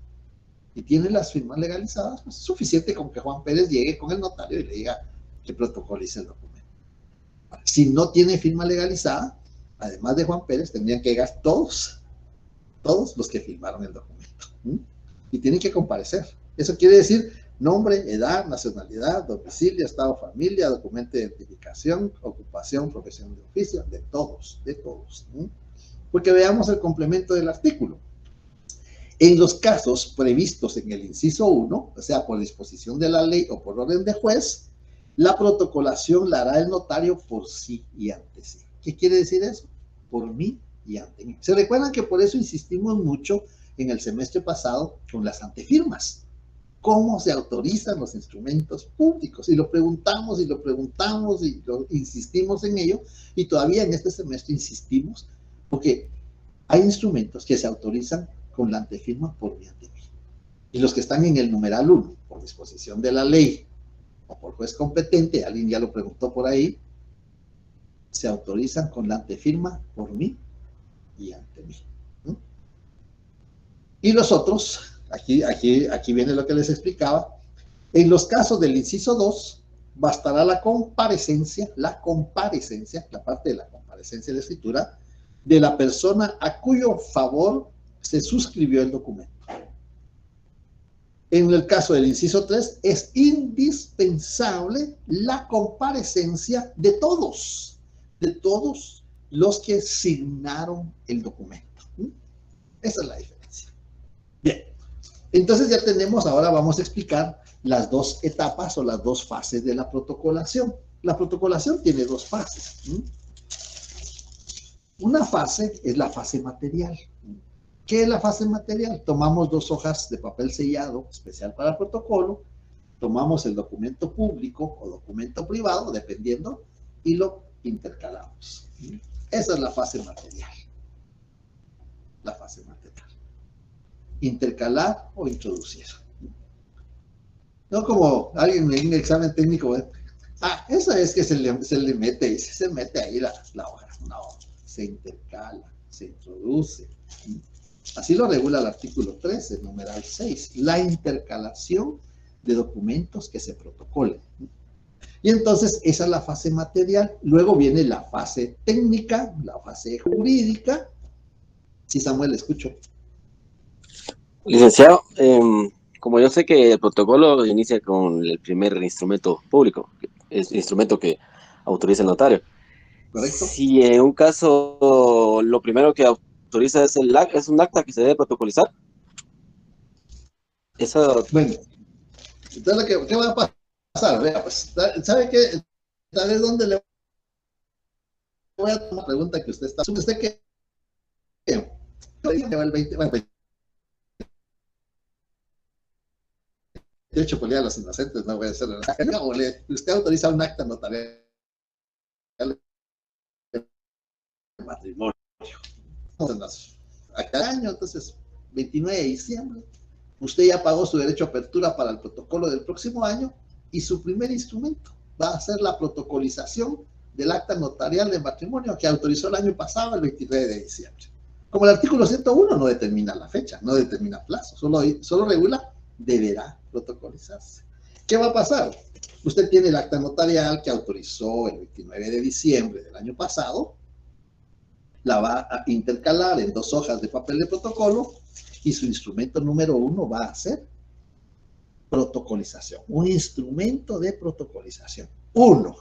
y tiene las firmas legalizadas, pues es suficiente con que Juan Pérez llegue con el notario y le diga que protocolice el documento. Si no tiene firma legalizada, además de Juan Pérez, tendrían que llegar todos los que firmaron el documento. Y tienen que comparecer. Eso quiere decir nombre, edad, nacionalidad, domicilio, estado, familia, documento de identificación, ocupación, profesión de oficio, de todos. Porque veamos el complemento del artículo. En los casos previstos en el inciso 1, o sea, por disposición de la ley o por orden de juez, la protocolación la hará el notario por sí y ante sí. ¿Qué quiere decir eso? Por mí y ante mí. ¿Se recuerdan que por eso insistimos mucho en el semestre pasado con las antefirmas? ¿Cómo se autorizan los instrumentos públicos? Y lo preguntamos y lo insistimos en ello, y todavía en este semestre insistimos, porque hay instrumentos que se autorizan con la antefirma por mí ante mí. Y los que están en el numeral 1, por disposición de la ley o por juez competente, alguien ya lo preguntó por ahí, se autorizan con la antefirma por mí y ante mí. Y los otros, aquí viene lo que les explicaba, en los casos del inciso 2, bastará la comparecencia, la parte de la comparecencia de escritura, de la persona a cuyo favor se suscribió el documento. En el caso del inciso 3, es indispensable la comparecencia de todos los que signaron el documento. Esa es la diferencia. Bien, entonces ya tenemos, ahora vamos a explicar las dos etapas o las dos fases de la protocolación. La protocolación tiene dos fases. Una fase es la fase material. ¿Qué es la fase material? Tomamos 2 hojas de papel sellado especial para el protocolo tomamos el documento público o documento privado, dependiendo, y lo intercalamos. Esa es la fase material. La fase material. Intercalar o introducir. No como alguien en un examen técnico, eso es que se le mete, se mete ahí la hoja. No, se intercala, se introduce. Así lo regula el artículo 13, numeral 6, la intercalación de documentos que se protocolen. Y entonces esa es la fase material. Luego viene la fase técnica, la fase jurídica. Sí, Samuel, escucho. Licenciado, como yo sé que el protocolo inicia con el primer instrumento público, es el instrumento que autoriza el notario. ¿Correcto? Si en un caso lo primero que autoriza es un acta que se debe protocolizar. Eso. Bueno, entonces, ¿qué va a pasar? Vea, pues, ¿sabe qué? ¿Sabe dónde le voy a tomar una pregunta que usted está? ¿Usted qué? El 28 por día de los inocentes, no voy a hacer usted autoriza un acta notarial de matrimonio. A cada año, entonces, 29 de diciembre, usted ya pagó su derecho a apertura para el protocolo del próximo año y su primer instrumento va a ser la protocolización del acta notarial de matrimonio que autorizó el año pasado, el 29 de diciembre. Como el artículo 101 no determina la fecha, no determina plazo, solo regula, deberá protocolizarse. ¿Qué va a pasar? Usted tiene el acta notarial que autorizó el 29 de diciembre del año pasado, la va a intercalar en 2 hojas de papel de protocolo y su instrumento número 1 va a ser protocolización, un instrumento de protocolización. 1,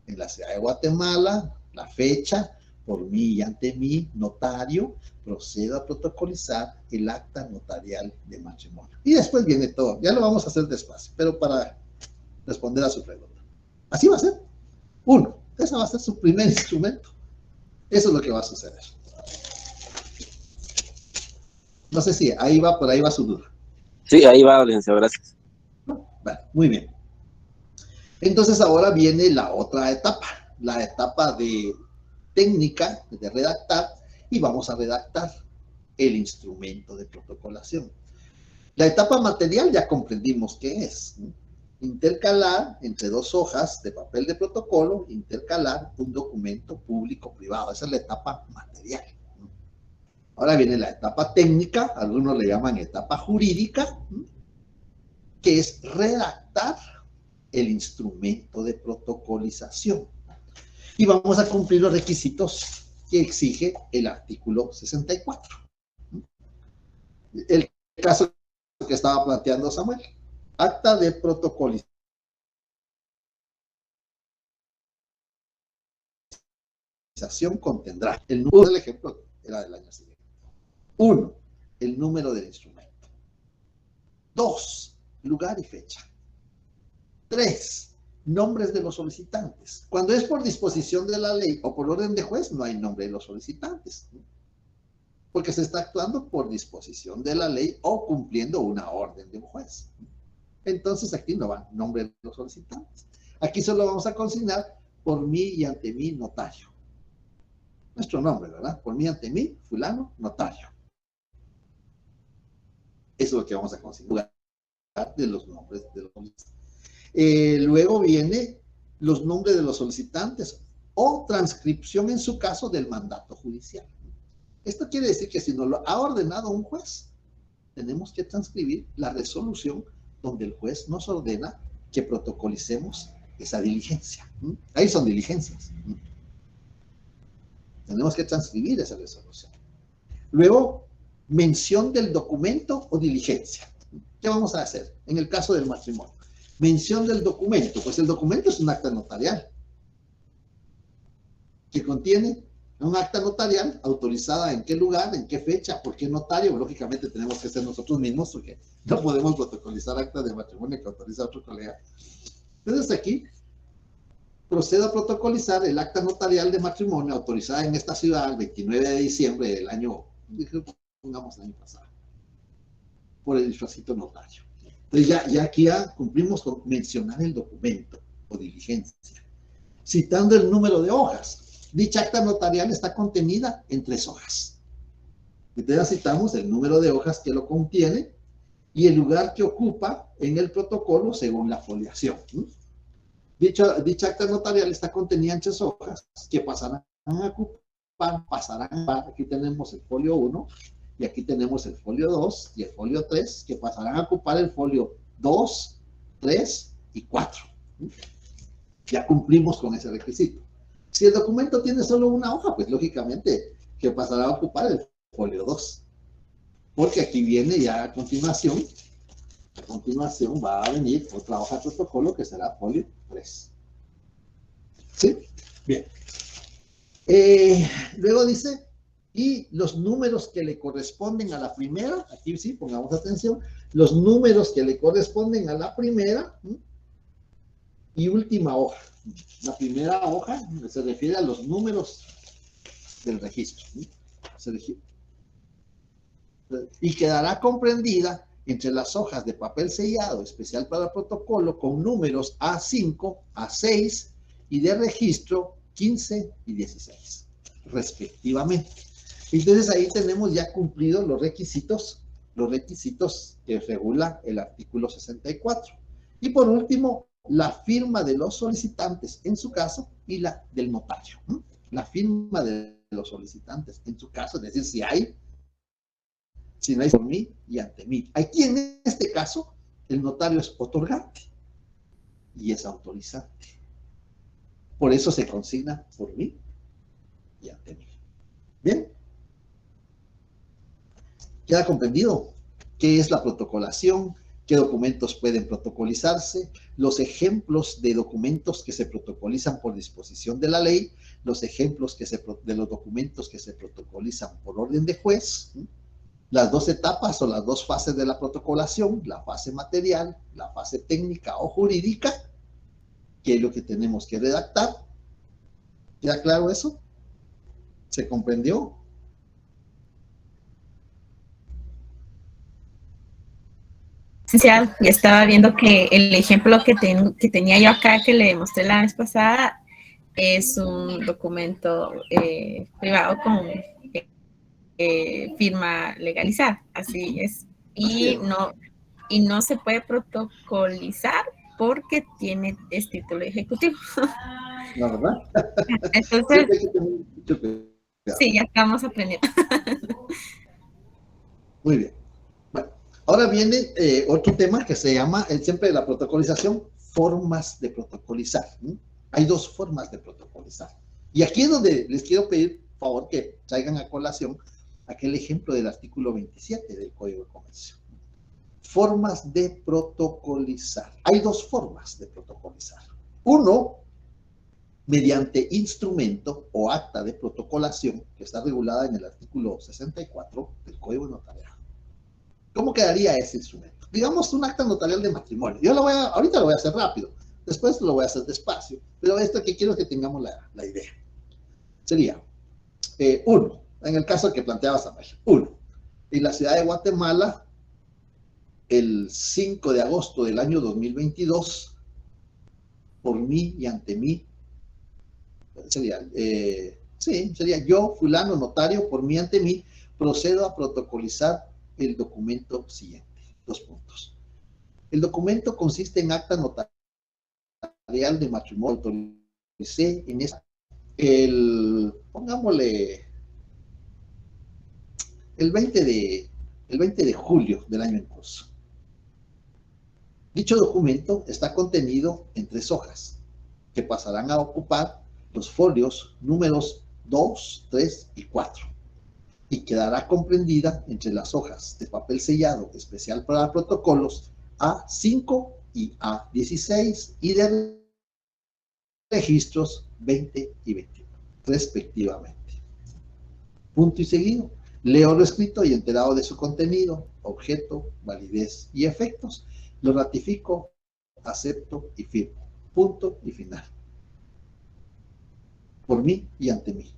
en la ciudad de Guatemala, la fecha, por mí y ante mí, notario, procedo a protocolizar el acta notarial de matrimonio. Y después viene todo, ya lo vamos a hacer despacio, pero para responder a su pregunta. Así va a ser. 1, ese va a ser su primer instrumento. Eso es lo que va a suceder. No sé si por ahí va su duda. Sí, ahí va, licenciado, gracias. Vale, muy bien. Entonces ahora viene la otra etapa, la etapa de técnica, de redactar, y vamos a redactar el instrumento de protocolación. La etapa material ya comprendimos qué es, ¿no? Intercalar entre 2 hojas de papel de protocolo, intercalar un documento público-privado. Esa es la etapa material. Ahora viene la etapa técnica, algunos le llaman etapa jurídica, que es redactar el instrumento de protocolización. Y vamos a cumplir los requisitos que exige el artículo 64. El caso que estaba planteando Samuel. Acta de protocolización contendrá. El número del ejemplo era del año siguiente. 1, el número del instrumento. 2, lugar y fecha. 3, nombres de los solicitantes. Cuando es por disposición de la ley o por orden de juez, no hay nombre de los solicitantes, ¿no? Porque se está actuando por disposición de la ley o cumpliendo una orden de un juez. Entonces aquí no va nombre de los solicitantes. Aquí solo vamos a consignar por mí y ante mí, notario. Nuestro nombre, ¿verdad? Por mí, ante mí, fulano, notario. Eso es lo que vamos a consignar de los nombres de los solicitantes. Luego viene los nombres de los solicitantes o transcripción en su caso del mandato judicial. Esto quiere decir que si nos lo ha ordenado un juez, tenemos que transcribir la resolución donde el juez nos ordena que protocolicemos esa diligencia. Ahí son diligencias. Tenemos que transcribir esa resolución. Luego, mención del documento o diligencia. ¿Qué vamos a hacer en el caso del matrimonio? Mención del documento. Pues el documento es un acta notarial que contiene un acta notarial autorizada en qué lugar, en qué fecha, por qué notario. Lógicamente tenemos que ser nosotros mismos porque no podemos protocolizar acta de matrimonio que autoriza a otro colega. Entonces aquí procedo a protocolizar el acta notarial de matrimonio autorizada en esta ciudad el 29 de diciembre del año, pongamos el año pasado, por el disfrazito notario. Entonces ya aquí ya cumplimos con mencionar el documento o diligencia, citando el número de hojas. Dicha acta notarial está contenida en 3 hojas. Entonces ya citamos el número de hojas que lo contiene y el lugar que ocupa en el protocolo según la foliación. Dicha acta notarial está contenida en 3 hojas que pasarán a ocupar, aquí tenemos el folio 1 y aquí tenemos el folio 2 y el folio 3 que pasarán a ocupar el folio 2, 3 y 4. Ya cumplimos con ese requisito. Si el documento tiene solo una hoja, pues lógicamente que pasará a ocupar el folio 2. Porque aquí viene ya a continuación va a venir otra hoja de protocolo que será folio 3. ¿Sí? Bien. Luego dice, y los números que le corresponden a la primera, aquí sí, pongamos atención, los números que le corresponden a la primera y última hoja. La primera hoja se refiere a los números del registro. Y quedará comprendida entre las hojas de papel sellado especial para protocolo con números A5, A6 y de registro 15 y 16, respectivamente. Entonces ahí tenemos ya cumplidos los requisitos que regula el artículo 64. Y por último, la firma de los solicitantes en su caso y la del notario. La firma de los solicitantes en su caso, es decir, si no hay por mí y ante mí. Aquí en este caso, el notario es otorgante y es autorizante. Por eso se consigna por mí y ante mí. ¿Bien? ¿Queda comprendido qué es la protocolación? ¿Qué documentos pueden protocolizarse? Los ejemplos de documentos que se protocolizan por disposición de la ley, los ejemplos de los documentos que se protocolizan por orden de juez, las 2 etapas o las 2 fases de la protocolación, la fase material, la fase técnica o jurídica, que es lo que tenemos que redactar. ¿Queda claro eso? ¿Se comprendió? Ya estaba viendo que el ejemplo que tenía yo acá, que le mostré la vez pasada, es un documento privado con firma legalizada, así es. Y no se puede protocolizar porque es título ejecutivo. ¿La verdad? Entonces, sí, ya estamos aprendiendo. Muy bien. Bueno, ahora viene otro tema que se llama, siempre de la protocolización, formas de protocolizar. Hay 2 formas de protocolizar. Y aquí es donde les quiero pedir, por favor, que traigan a colación aquel ejemplo del artículo 27 del Código de Comercio. Formas de protocolizar. Hay 2 formas de protocolizar. Uno, mediante instrumento o acta de protocolación, que está regulada en el artículo 64 del Código Notarial. ¿Cómo quedaría ese instrumento? Digamos un acta notarial de matrimonio. Ahorita lo voy a hacer rápido, después lo voy a hacer despacio, pero esto que quiero que tengamos la idea. Sería, 1, en el caso que planteaba Samuel, 1, en la ciudad de Guatemala, el 5 de agosto del año 2022, por mí y ante mí, sería yo, fulano, notario, por mí ante mí, procedo a protocolizar el documento siguiente. 2 puntos. El documento consiste en acta notarial de matrimonio. Autoricé en esta, pongámosle, el 20 de julio del año en curso. Dicho documento está contenido en 3 hojas, que pasarán a ocupar los folios números 2, 3 y 4. Y quedará comprendida entre las hojas de papel sellado especial para protocolos A5 y A16 y de registros 20 y 21, respectivamente. Punto y seguido. Leo lo escrito y enterado de su contenido, objeto, validez y efectos. Lo ratifico, acepto y firmo. Punto y final. Por mí y ante mí.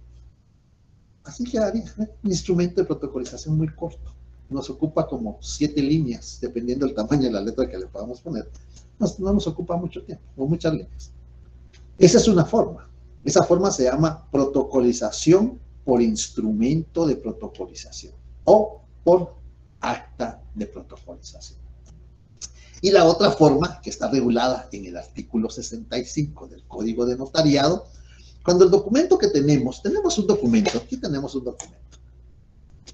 Así quedaría un instrumento de protocolización muy corto. nos ocupa como 7 líneas, dependiendo del tamaño de la letra que le podamos poner. No nos ocupa mucho tiempo, o muchas líneas. Esa es una forma. Esa forma se llama protocolización por instrumento de protocolización o por acta de protocolización. Y la otra forma, que está regulada en el artículo 65 del Código de Notariado, cuando el documento que tenemos un documento, aquí tenemos un documento.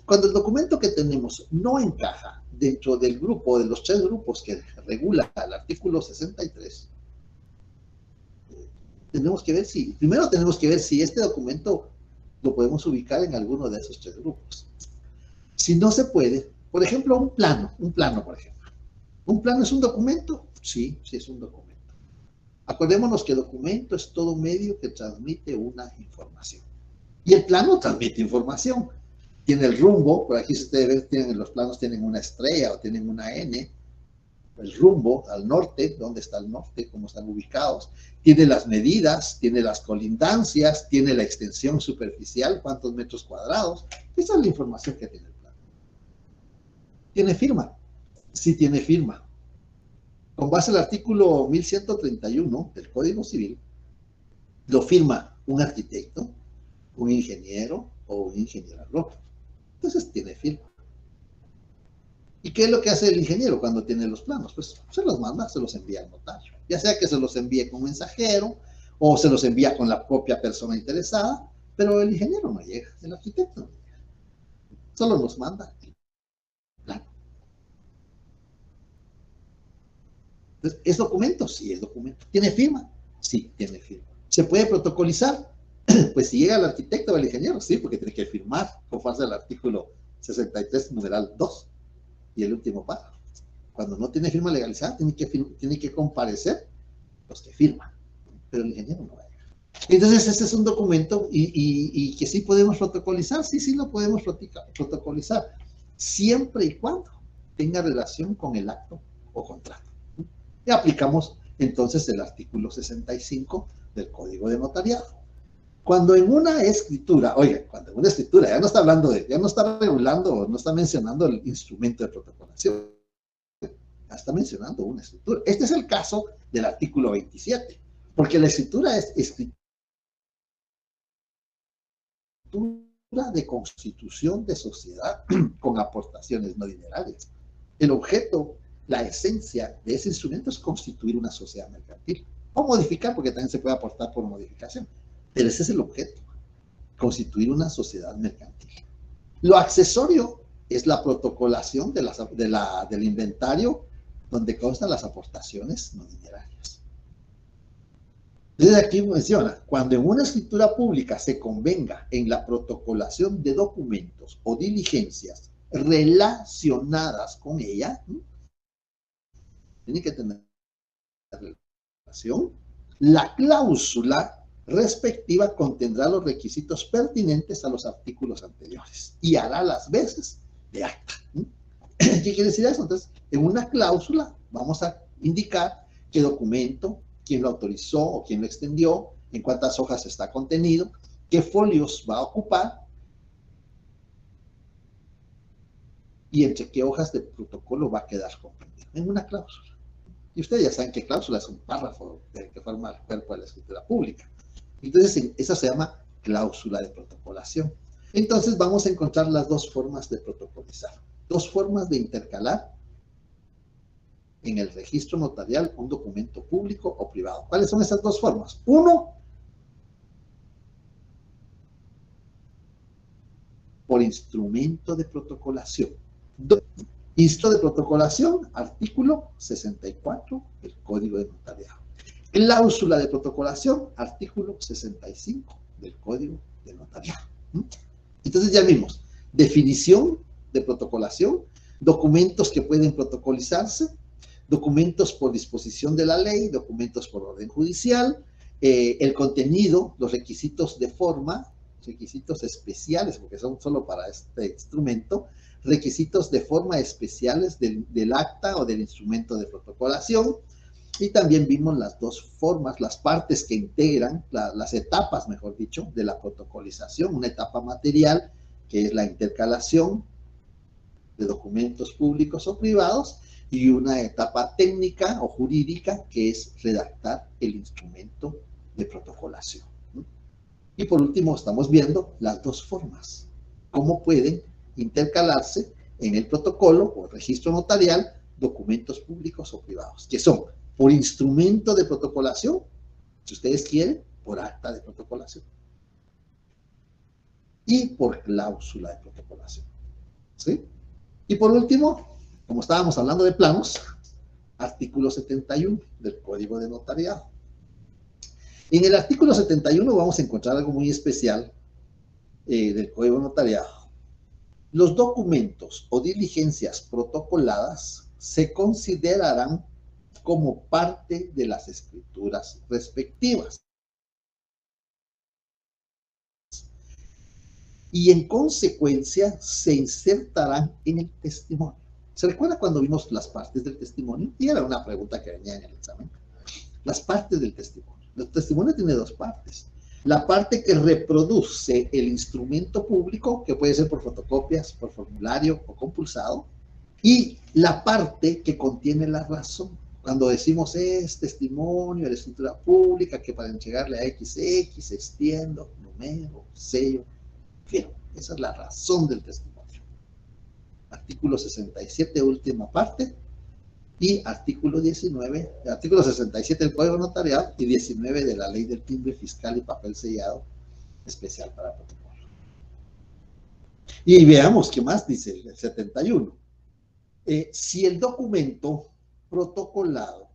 Cuando el documento que tenemos no encaja dentro del grupo, de los 3 grupos que regula el artículo 63, primero tenemos que ver si este documento lo podemos ubicar en alguno de esos 3 grupos. Si no se puede, por ejemplo, un plano, por ejemplo. ¿Un plano es un documento? Sí, sí es un documento. Acordémonos que documento es todo medio que transmite una información. Y el plano transmite información. Tiene el rumbo, por aquí ustedes ven, los planos tienen una estrella o tienen una N. El rumbo al norte, dónde está el norte, cómo están ubicados. Tiene las medidas, tiene las colindancias, tiene la extensión superficial, cuántos metros cuadrados. Esa es la información que tiene el plano. ¿Tiene firma? Sí tiene firma. Con base al artículo 1131 del Código Civil, lo firma un arquitecto, un ingeniero o un ingeniero agrónomo. Entonces tiene firma. ¿Y qué es lo que hace el ingeniero cuando tiene los planos? Pues se los manda, se los envía al notario. Ya sea que se los envíe con mensajero o se los envía con la propia persona interesada, pero el ingeniero no llega, el arquitecto no llega. Solo nos manda el plano. Entonces, ¿es documento? Sí, es documento. ¿Tiene firma? Sí, tiene firma. ¿Se puede protocolizar? Pues si llega el arquitecto o el ingeniero, sí, porque tiene que firmar conforme al artículo 63, numeral 2, y el último párrafo. Cuando no tiene firma legalizada, tiene que comparecer los que firman, pero el ingeniero no va a llegar. Entonces, ese es un documento y que sí podemos protocolizar, sí lo podemos protocolizar, siempre y cuando tenga relación con el acto o contrato. Y aplicamos entonces el artículo 65 del Código de Notariado. Cuando en una escritura, cuando en una escritura ya no está hablando ya no está regulando, no está mencionando el instrumento de protocolación, ya está mencionando una escritura. Este es el caso del artículo 27, porque la escritura es escritura de constitución de sociedad con aportaciones no dinerarias. El objeto, la esencia de ese instrumento es constituir una sociedad mercantil, o modificar, porque también se puede aportar por modificación. Pero ese es el objeto, constituir una sociedad mercantil. Lo accesorio es la protocolación del inventario donde constan las aportaciones no dinerarias. Entonces aquí menciona, cuando en una escritura pública se convenga en la protocolación de documentos o diligencias relacionadas con ella, tiene que tener relación, la cláusula respectiva contendrá los requisitos pertinentes a los artículos anteriores y hará las veces de acta. ¿Qué quiere decir eso? Entonces, en una cláusula vamos a indicar qué documento, quién lo autorizó o quién lo extendió, en cuántas hojas está contenido, qué folios va a ocupar y entre qué hojas de protocolo va a quedar comprendido. En una cláusula. Y ustedes ya saben que cláusula es un párrafo que forma el cuerpo de la escritura pública. Entonces, esa se llama cláusula de protocolación. Entonces, vamos a encontrar las dos formas de protocolizar. Dos formas de intercalar en el registro notarial un documento público o privado. ¿Cuáles son esas dos formas? Uno, por instrumento de protocolación. Instrumento de protocolación, artículo 64 del Código de Notariado. Cláusula de protocolación, artículo 65 del Código de Notariado. Entonces ya vimos, definición de protocolación, documentos que pueden protocolizarse, documentos por disposición de la ley, documentos por orden judicial, el contenido, los requisitos de forma, requisitos especiales, porque son solo para este instrumento, requisitos de forma especiales del acta o del instrumento de protocolación, y también vimos las dos formas, las partes que integran, las etapas, mejor dicho, de la protocolización, una etapa material, que es la intercalación, de documentos públicos o privados, y una etapa técnica o jurídica que es redactar el instrumento de protocolación. Y por último estamos viendo las dos formas, cómo pueden intercalarse en el protocolo o el registro notarial documentos públicos o privados, que son por instrumento de protocolación, si ustedes quieren, por acta de protocolación, y por cláusula de protocolación, ¿sí? Y por último, como estábamos hablando de planos, artículo 71 del Código de Notariado. En el artículo 71 vamos a encontrar algo muy especial del Código de Notariado. Los documentos o diligencias protocoladas se considerarán como parte de las escrituras respectivas. Y en consecuencia se insertarán en el testimonio. ¿Se recuerda cuando vimos las partes del testimonio? Y era una pregunta que venía en el examen. Las partes del testimonio. El testimonio tiene dos partes. La parte que reproduce el instrumento público, que puede ser por fotocopias, por formulario o compulsado, y la parte que contiene la razón. Cuando decimos es testimonio de la escritura pública, que para entregarle a XX extiendo, número, sello. Bien, esa es la razón del testimonio. Artículo 67, última parte, y artículo 19, artículo 67 del Código Notarial y 19 de la Ley del Timbre Fiscal y Papel Sellado Especial para Protocolo. Y veamos qué más dice el 71. Si el documento protocolado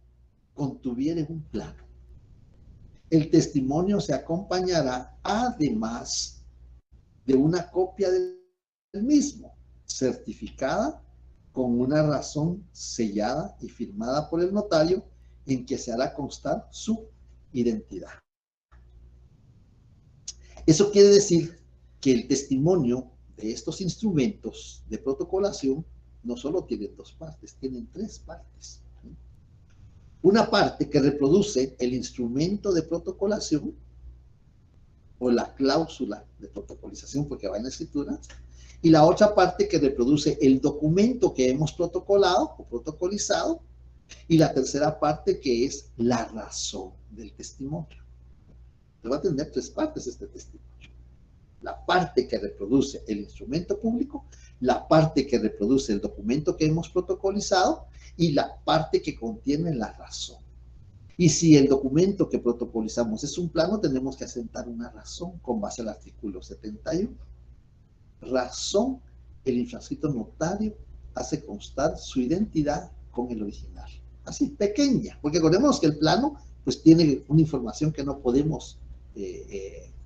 contuviere un plano, el testimonio se acompañará además de una copia del mismo, certificada con una razón sellada y firmada por el notario en que se hará constar su identidad. Eso quiere decir que el testimonio de estos instrumentos de protocolación no solo tienen dos partes, tienen tres partes. Una parte que reproduce el instrumento de protocolación o la cláusula de protocolización, porque va en la escritura, y la otra parte que reproduce el documento que hemos protocolado o protocolizado, y la tercera parte que es la razón del testimonio. Va a tener tres partes este testimonio. La parte que reproduce el instrumento público, la parte que reproduce el documento que hemos protocolizado y la parte que contiene la razón. Y si el documento que protocolizamos es un plano, tenemos que asentar una razón con base al artículo 71. Razón, el infrascrito notario hace constar su identidad con el original. Así, pequeña, porque recordemos que el plano pues tiene una información que no podemos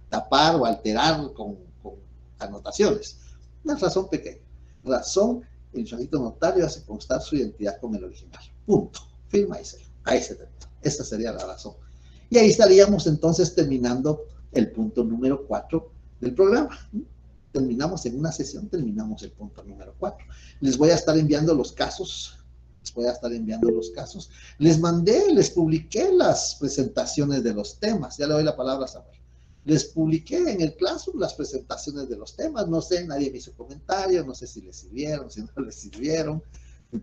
tapar o alterar con anotaciones. Una razón pequeña. Razón, el infrascrito notario hace constar su identidad con el original. Punto. Firma y sello. Ahí se termina. Esa sería la razón. Y ahí estaríamos entonces terminando el punto número 4 del programa. Terminamos en una sesión, terminamos el punto número 4. Les voy a estar enviando los casos. Les mandé, les publiqué las presentaciones de los temas. Ya le doy la palabra a Samuel. Les publiqué en el Classroom las presentaciones de los temas. No sé, nadie me hizo comentario. No sé si les sirvieron, si no les sirvieron.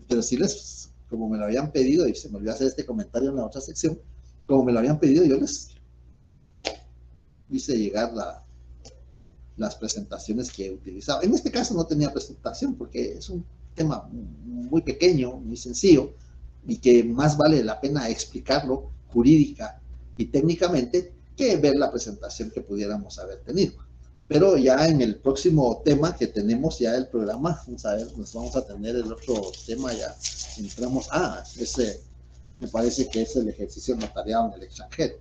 Pero sí les, como me lo habían pedido, y se me olvidó hacer este comentario en la otra sección, como me lo habían pedido, yo les hice llegar las presentaciones que he utilizado. En este caso no tenía presentación porque es un tema muy pequeño, muy sencillo, y que más vale la pena explicarlo jurídica y técnicamente que ver la presentación que pudiéramos haber tenido. Pero ya en el próximo tema que tenemos ya el programa, vamos a ver, nos vamos a tener el otro tema, ya entramos, ese me parece que es el ejercicio notariado en el extranjero.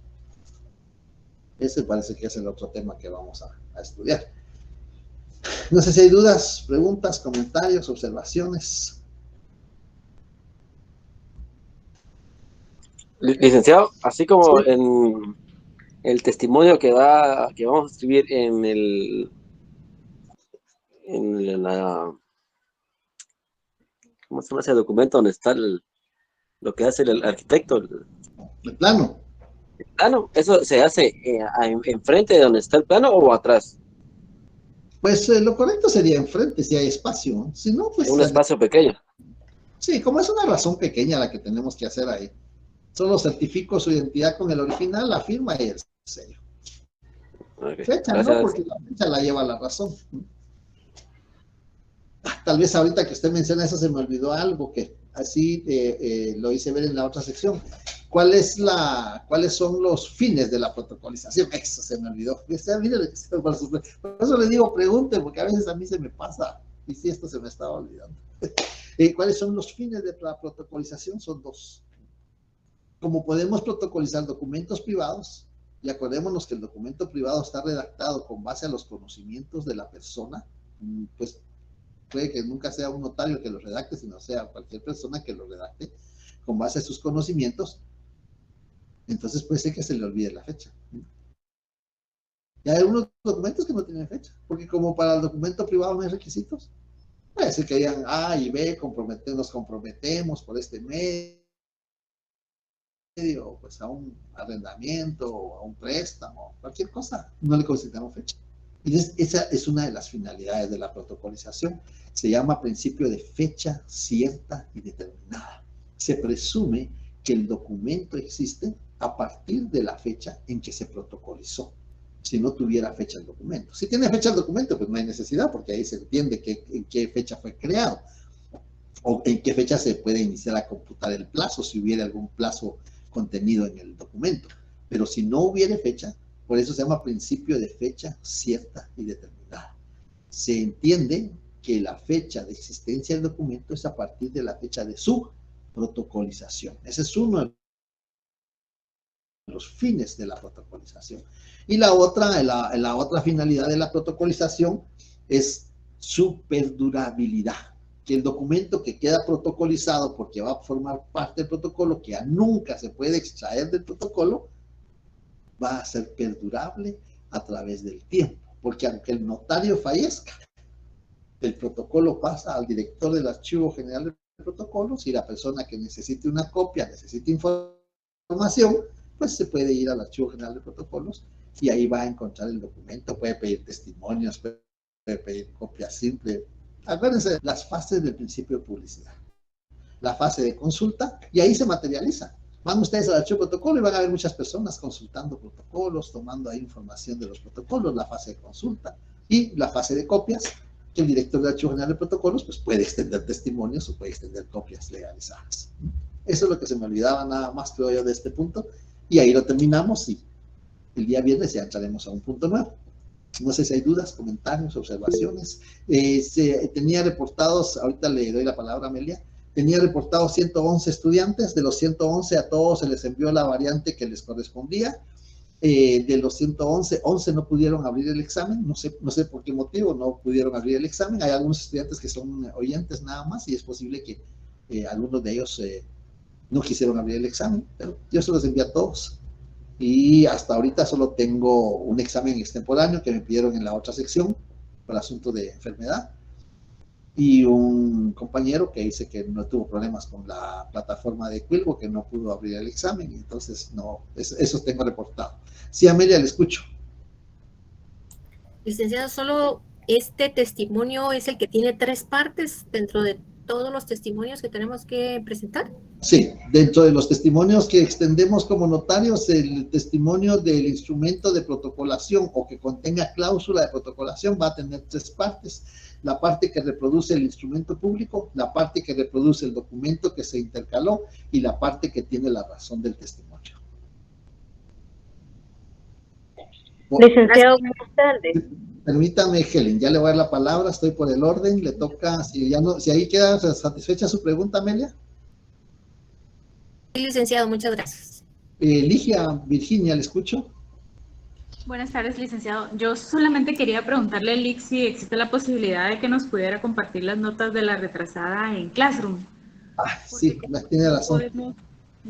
Ese parece que es el otro tema que vamos a estudiar. No sé si hay dudas, preguntas, comentarios, observaciones. Licenciado, así como Sí. en el testimonio que vamos a escribir ¿cómo se llama ese documento donde está lo que hace el arquitecto? El plano. ¿Eso se hace enfrente de donde está el plano o atrás? Pues lo correcto sería enfrente, si hay espacio. Si no, pues... Un espacio pequeño. Sí, como es una razón pequeña la que tenemos que hacer ahí. Solo certifico su identidad con el original, la firma y el sello. Okay. Fecha, Gracias. ¿no? Porque la fecha la lleva la razón. Tal vez ahorita que usted menciona eso se me olvidó algo que así lo hice ver en la otra sección. ¿Cuáles son los fines de la protocolización? Eso se me olvidó. Por eso le digo, pregunte, porque a veces a mí se me pasa y si esto se me estaba olvidando. ¿Cuáles son los fines de la protocolización? Son dos. Como podemos protocolizar documentos privados, y acordémonos que el documento privado está redactado con base a los conocimientos de la persona, pues puede que nunca sea un notario que lo redacte, sino sea cualquier persona que lo redacte con base a sus conocimientos, entonces puede ser que se le olvide la fecha. Y hay algunos documentos que no tienen fecha, porque como para el documento privado no hay requisitos, puede ser que digan A y B, nos comprometemos por este medio, pues a un arrendamiento o a un préstamo, cualquier cosa, no le consideramos fecha. Entonces, esa es una de las finalidades de la protocolización. Se llama principio de fecha cierta y determinada. Se presume que el documento existe a partir de la fecha en que se protocolizó. Si no tuviera fecha el documento. Si tiene fecha el documento, pues no hay necesidad, porque ahí se entiende en qué fecha fue creado. O en qué fecha se puede iniciar a computar el plazo, si hubiera algún plazo contenido en el documento. Pero si no hubiera fecha, por eso se llama principio de fecha cierta y determinada. Se entiende que la fecha de existencia del documento es a partir de la fecha de su protocolización. Ese es uno de los fines de la protocolización. Y la otra finalidad de la protocolización es su perdurabilidad. Que el documento que queda protocolizado, porque va a formar parte del protocolo, que ya nunca se puede extraer del protocolo, va a ser perdurable a través del tiempo, porque aunque el notario fallezca, el protocolo pasa al director del Archivo General de Protocolos y la persona que necesite una copia, necesite información, pues se puede ir al Archivo General de Protocolos y ahí va a encontrar el documento, puede pedir testimonios, puede pedir copia simple. Acuérdense las fases del principio de publicidad. La fase de consulta y ahí se materializa. Van ustedes al archivo protocolo y van a ver muchas personas consultando protocolos, tomando ahí información de los protocolos, la fase de consulta y la fase de copias, que el director del Archivo General de Protocolos pues puede extender testimonios o puede extender copias legalizadas. Eso es lo que se me olvidaba nada más, creo yo, de este punto. Y ahí lo terminamos y el día viernes ya entraremos a un punto nuevo. No sé si hay dudas, comentarios, observaciones. Tenía reportados, ahorita le doy la palabra a Amelia, tenía reportados 111 estudiantes, de los 111 a todos se les envió la variante que les correspondía. De los 111, 11 no pudieron abrir el examen, no sé por qué motivo no pudieron abrir el examen. Hay algunos estudiantes que son oyentes nada más y es posible que algunos de ellos no quisieron abrir el examen, pero yo se los envié a todos. Y hasta ahorita solo tengo un examen extemporáneo que me pidieron en la otra sección por asunto de enfermedad y un compañero que dice que no tuvo problemas con la plataforma de Quilbo, que no pudo abrir el examen, y entonces no, eso tengo reportado. Sí, Amelia, le escucho. Licenciado, solo este testimonio es el que tiene 3 partes dentro de todos los testimonios que tenemos que presentar. Sí, dentro de los testimonios que extendemos como notarios, el testimonio del instrumento de protocolación o que contenga cláusula de protocolación va a tener 3 partes. La parte que reproduce el instrumento público, la parte que reproduce el documento que se intercaló y la parte que tiene la razón del testimonio. Licenciado, buenas tardes. Permítame, Helen, ya le voy a dar la palabra, estoy por el orden, le toca, si ahí queda satisfecha su pregunta, Amelia. Sí, licenciado, muchas gracias. Ligia, Virginia, ¿le escucho? Buenas tardes, licenciado. Yo solamente quería preguntarle a Lick si existe la posibilidad de que nos pudiera compartir las notas de la retrasada en Classroom. Sí, tiene razón.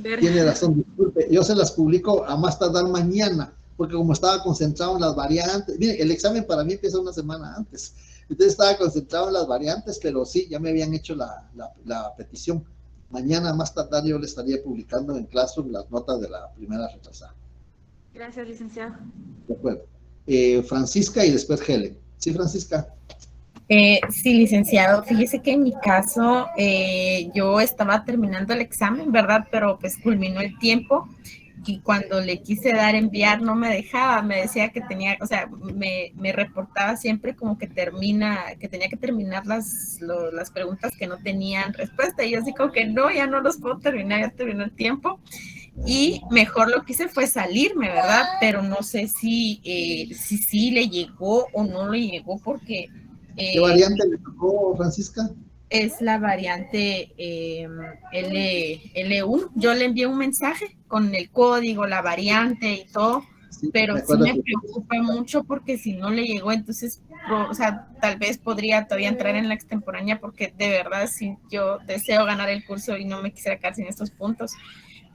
Tiene razón, disculpe. Yo se las publico a más tardar mañana, porque como estaba concentrado en las variantes, mire, el examen para mí empieza una semana antes, entonces estaba concentrado en las variantes, pero sí, ya me habían hecho la petición. Mañana más tardar yo le estaría publicando en Classroom las notas de la primera retrasada. Gracias, licenciado. De acuerdo. Francisca y después Helen. Sí, Francisca. Sí, licenciado, fíjese que en mi caso yo estaba terminando el examen, ¿verdad? Pero pues culminó el tiempo y cuando le quise dar enviar no me dejaba, me decía que tenía, o sea, me reportaba siempre como que que tenía que terminar las preguntas que no tenían respuesta y yo así como que no, ya no los puedo terminar, ya terminó el tiempo. Y mejor lo que hice fue salirme, ¿verdad? Pero no sé si sí le llegó o no le llegó porque... ¿Qué variante le tocó, Francisca? Es la variante L1. Yo le envié un mensaje con el código, la variante y todo, Sí, pero sí me preocupa mucho porque si no le llegó, entonces, o sea, tal vez podría todavía entrar en la extemporánea porque de verdad sí, yo deseo ganar el curso y no me quisiera quedar sin estos puntos.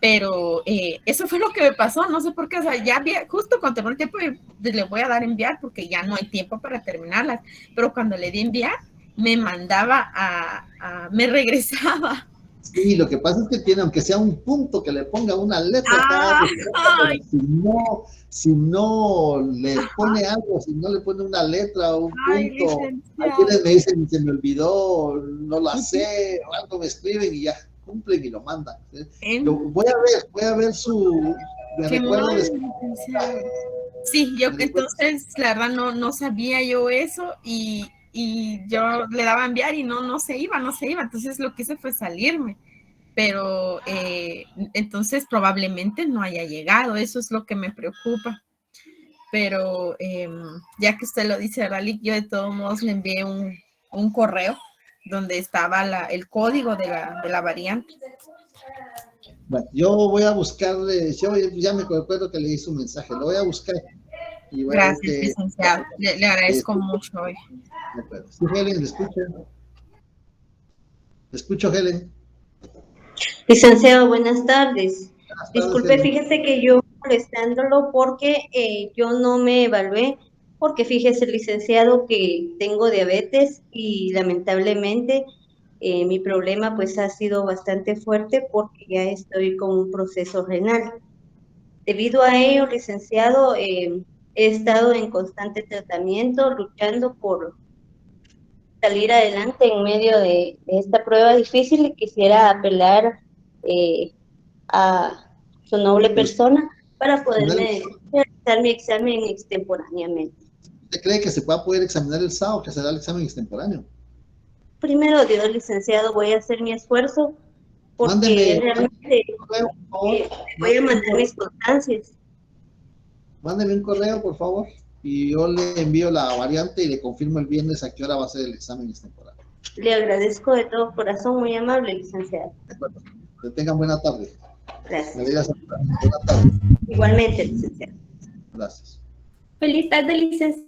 Pero eso fue lo que me pasó, no sé por qué, o sea, ya justo cuando terminó el tiempo le voy a dar enviar porque ya no hay tiempo para terminarlas, pero cuando le di enviar, me mandaba me regresaba. Sí, lo que pasa es que tiene, aunque sea un punto, que le ponga una letra cada respuesta, pero si no le pone algo, si no le pone una letra o un punto, a quienes me dicen, se me olvidó, no la sé, o algo me escriben y ya cumplen y lo mandan. Voy a ver su... Me recuerdo Sí, yo entonces, la verdad, no sabía yo eso y yo le daba a enviar y no se iba, entonces lo que hice fue salirme, pero entonces probablemente no haya llegado, eso es lo que me preocupa, pero ya que usted lo dice, Rally, yo de todos modos le envié un correo donde estaba el código de la variante. Bueno, yo voy a buscarle, yo ya me acuerdo que le hice un mensaje, lo voy a buscar. Y voy gracias, a ver licenciado, le agradezco mucho hoy. De acuerdo. Sí, Helen, ¿le escucho? ¿Le escucho, Helen? Licenciado, buenas tardes. Buenas tardes, Disculpe, Helen. fíjese que yo molestándolo porque yo no me evalué, porque fíjese, licenciado, que tengo diabetes y lamentablemente mi problema pues ha sido bastante fuerte porque ya estoy con un proceso renal. Debido a ello, licenciado, he estado en constante tratamiento, luchando por salir adelante en medio de esta prueba difícil y quisiera apelar a su noble persona para poderme realizar mi examen extemporáneamente. ¿Usted cree que se va a poder examinar el sábado, que será el examen extemporáneo? Primero, Dios, licenciado, voy a hacer mi esfuerzo porque realmente voy a mandar mis constancias. Mándeme un correo, por favor, y yo le envío la variante y le confirmo el viernes a qué hora va a ser el examen extemporáneo. Le agradezco de todo corazón, muy amable, licenciado. De acuerdo. Que tengan buena tarde. Gracias. Buena tarde. Igualmente, licenciado. Gracias. Feliz tarde, licenciado.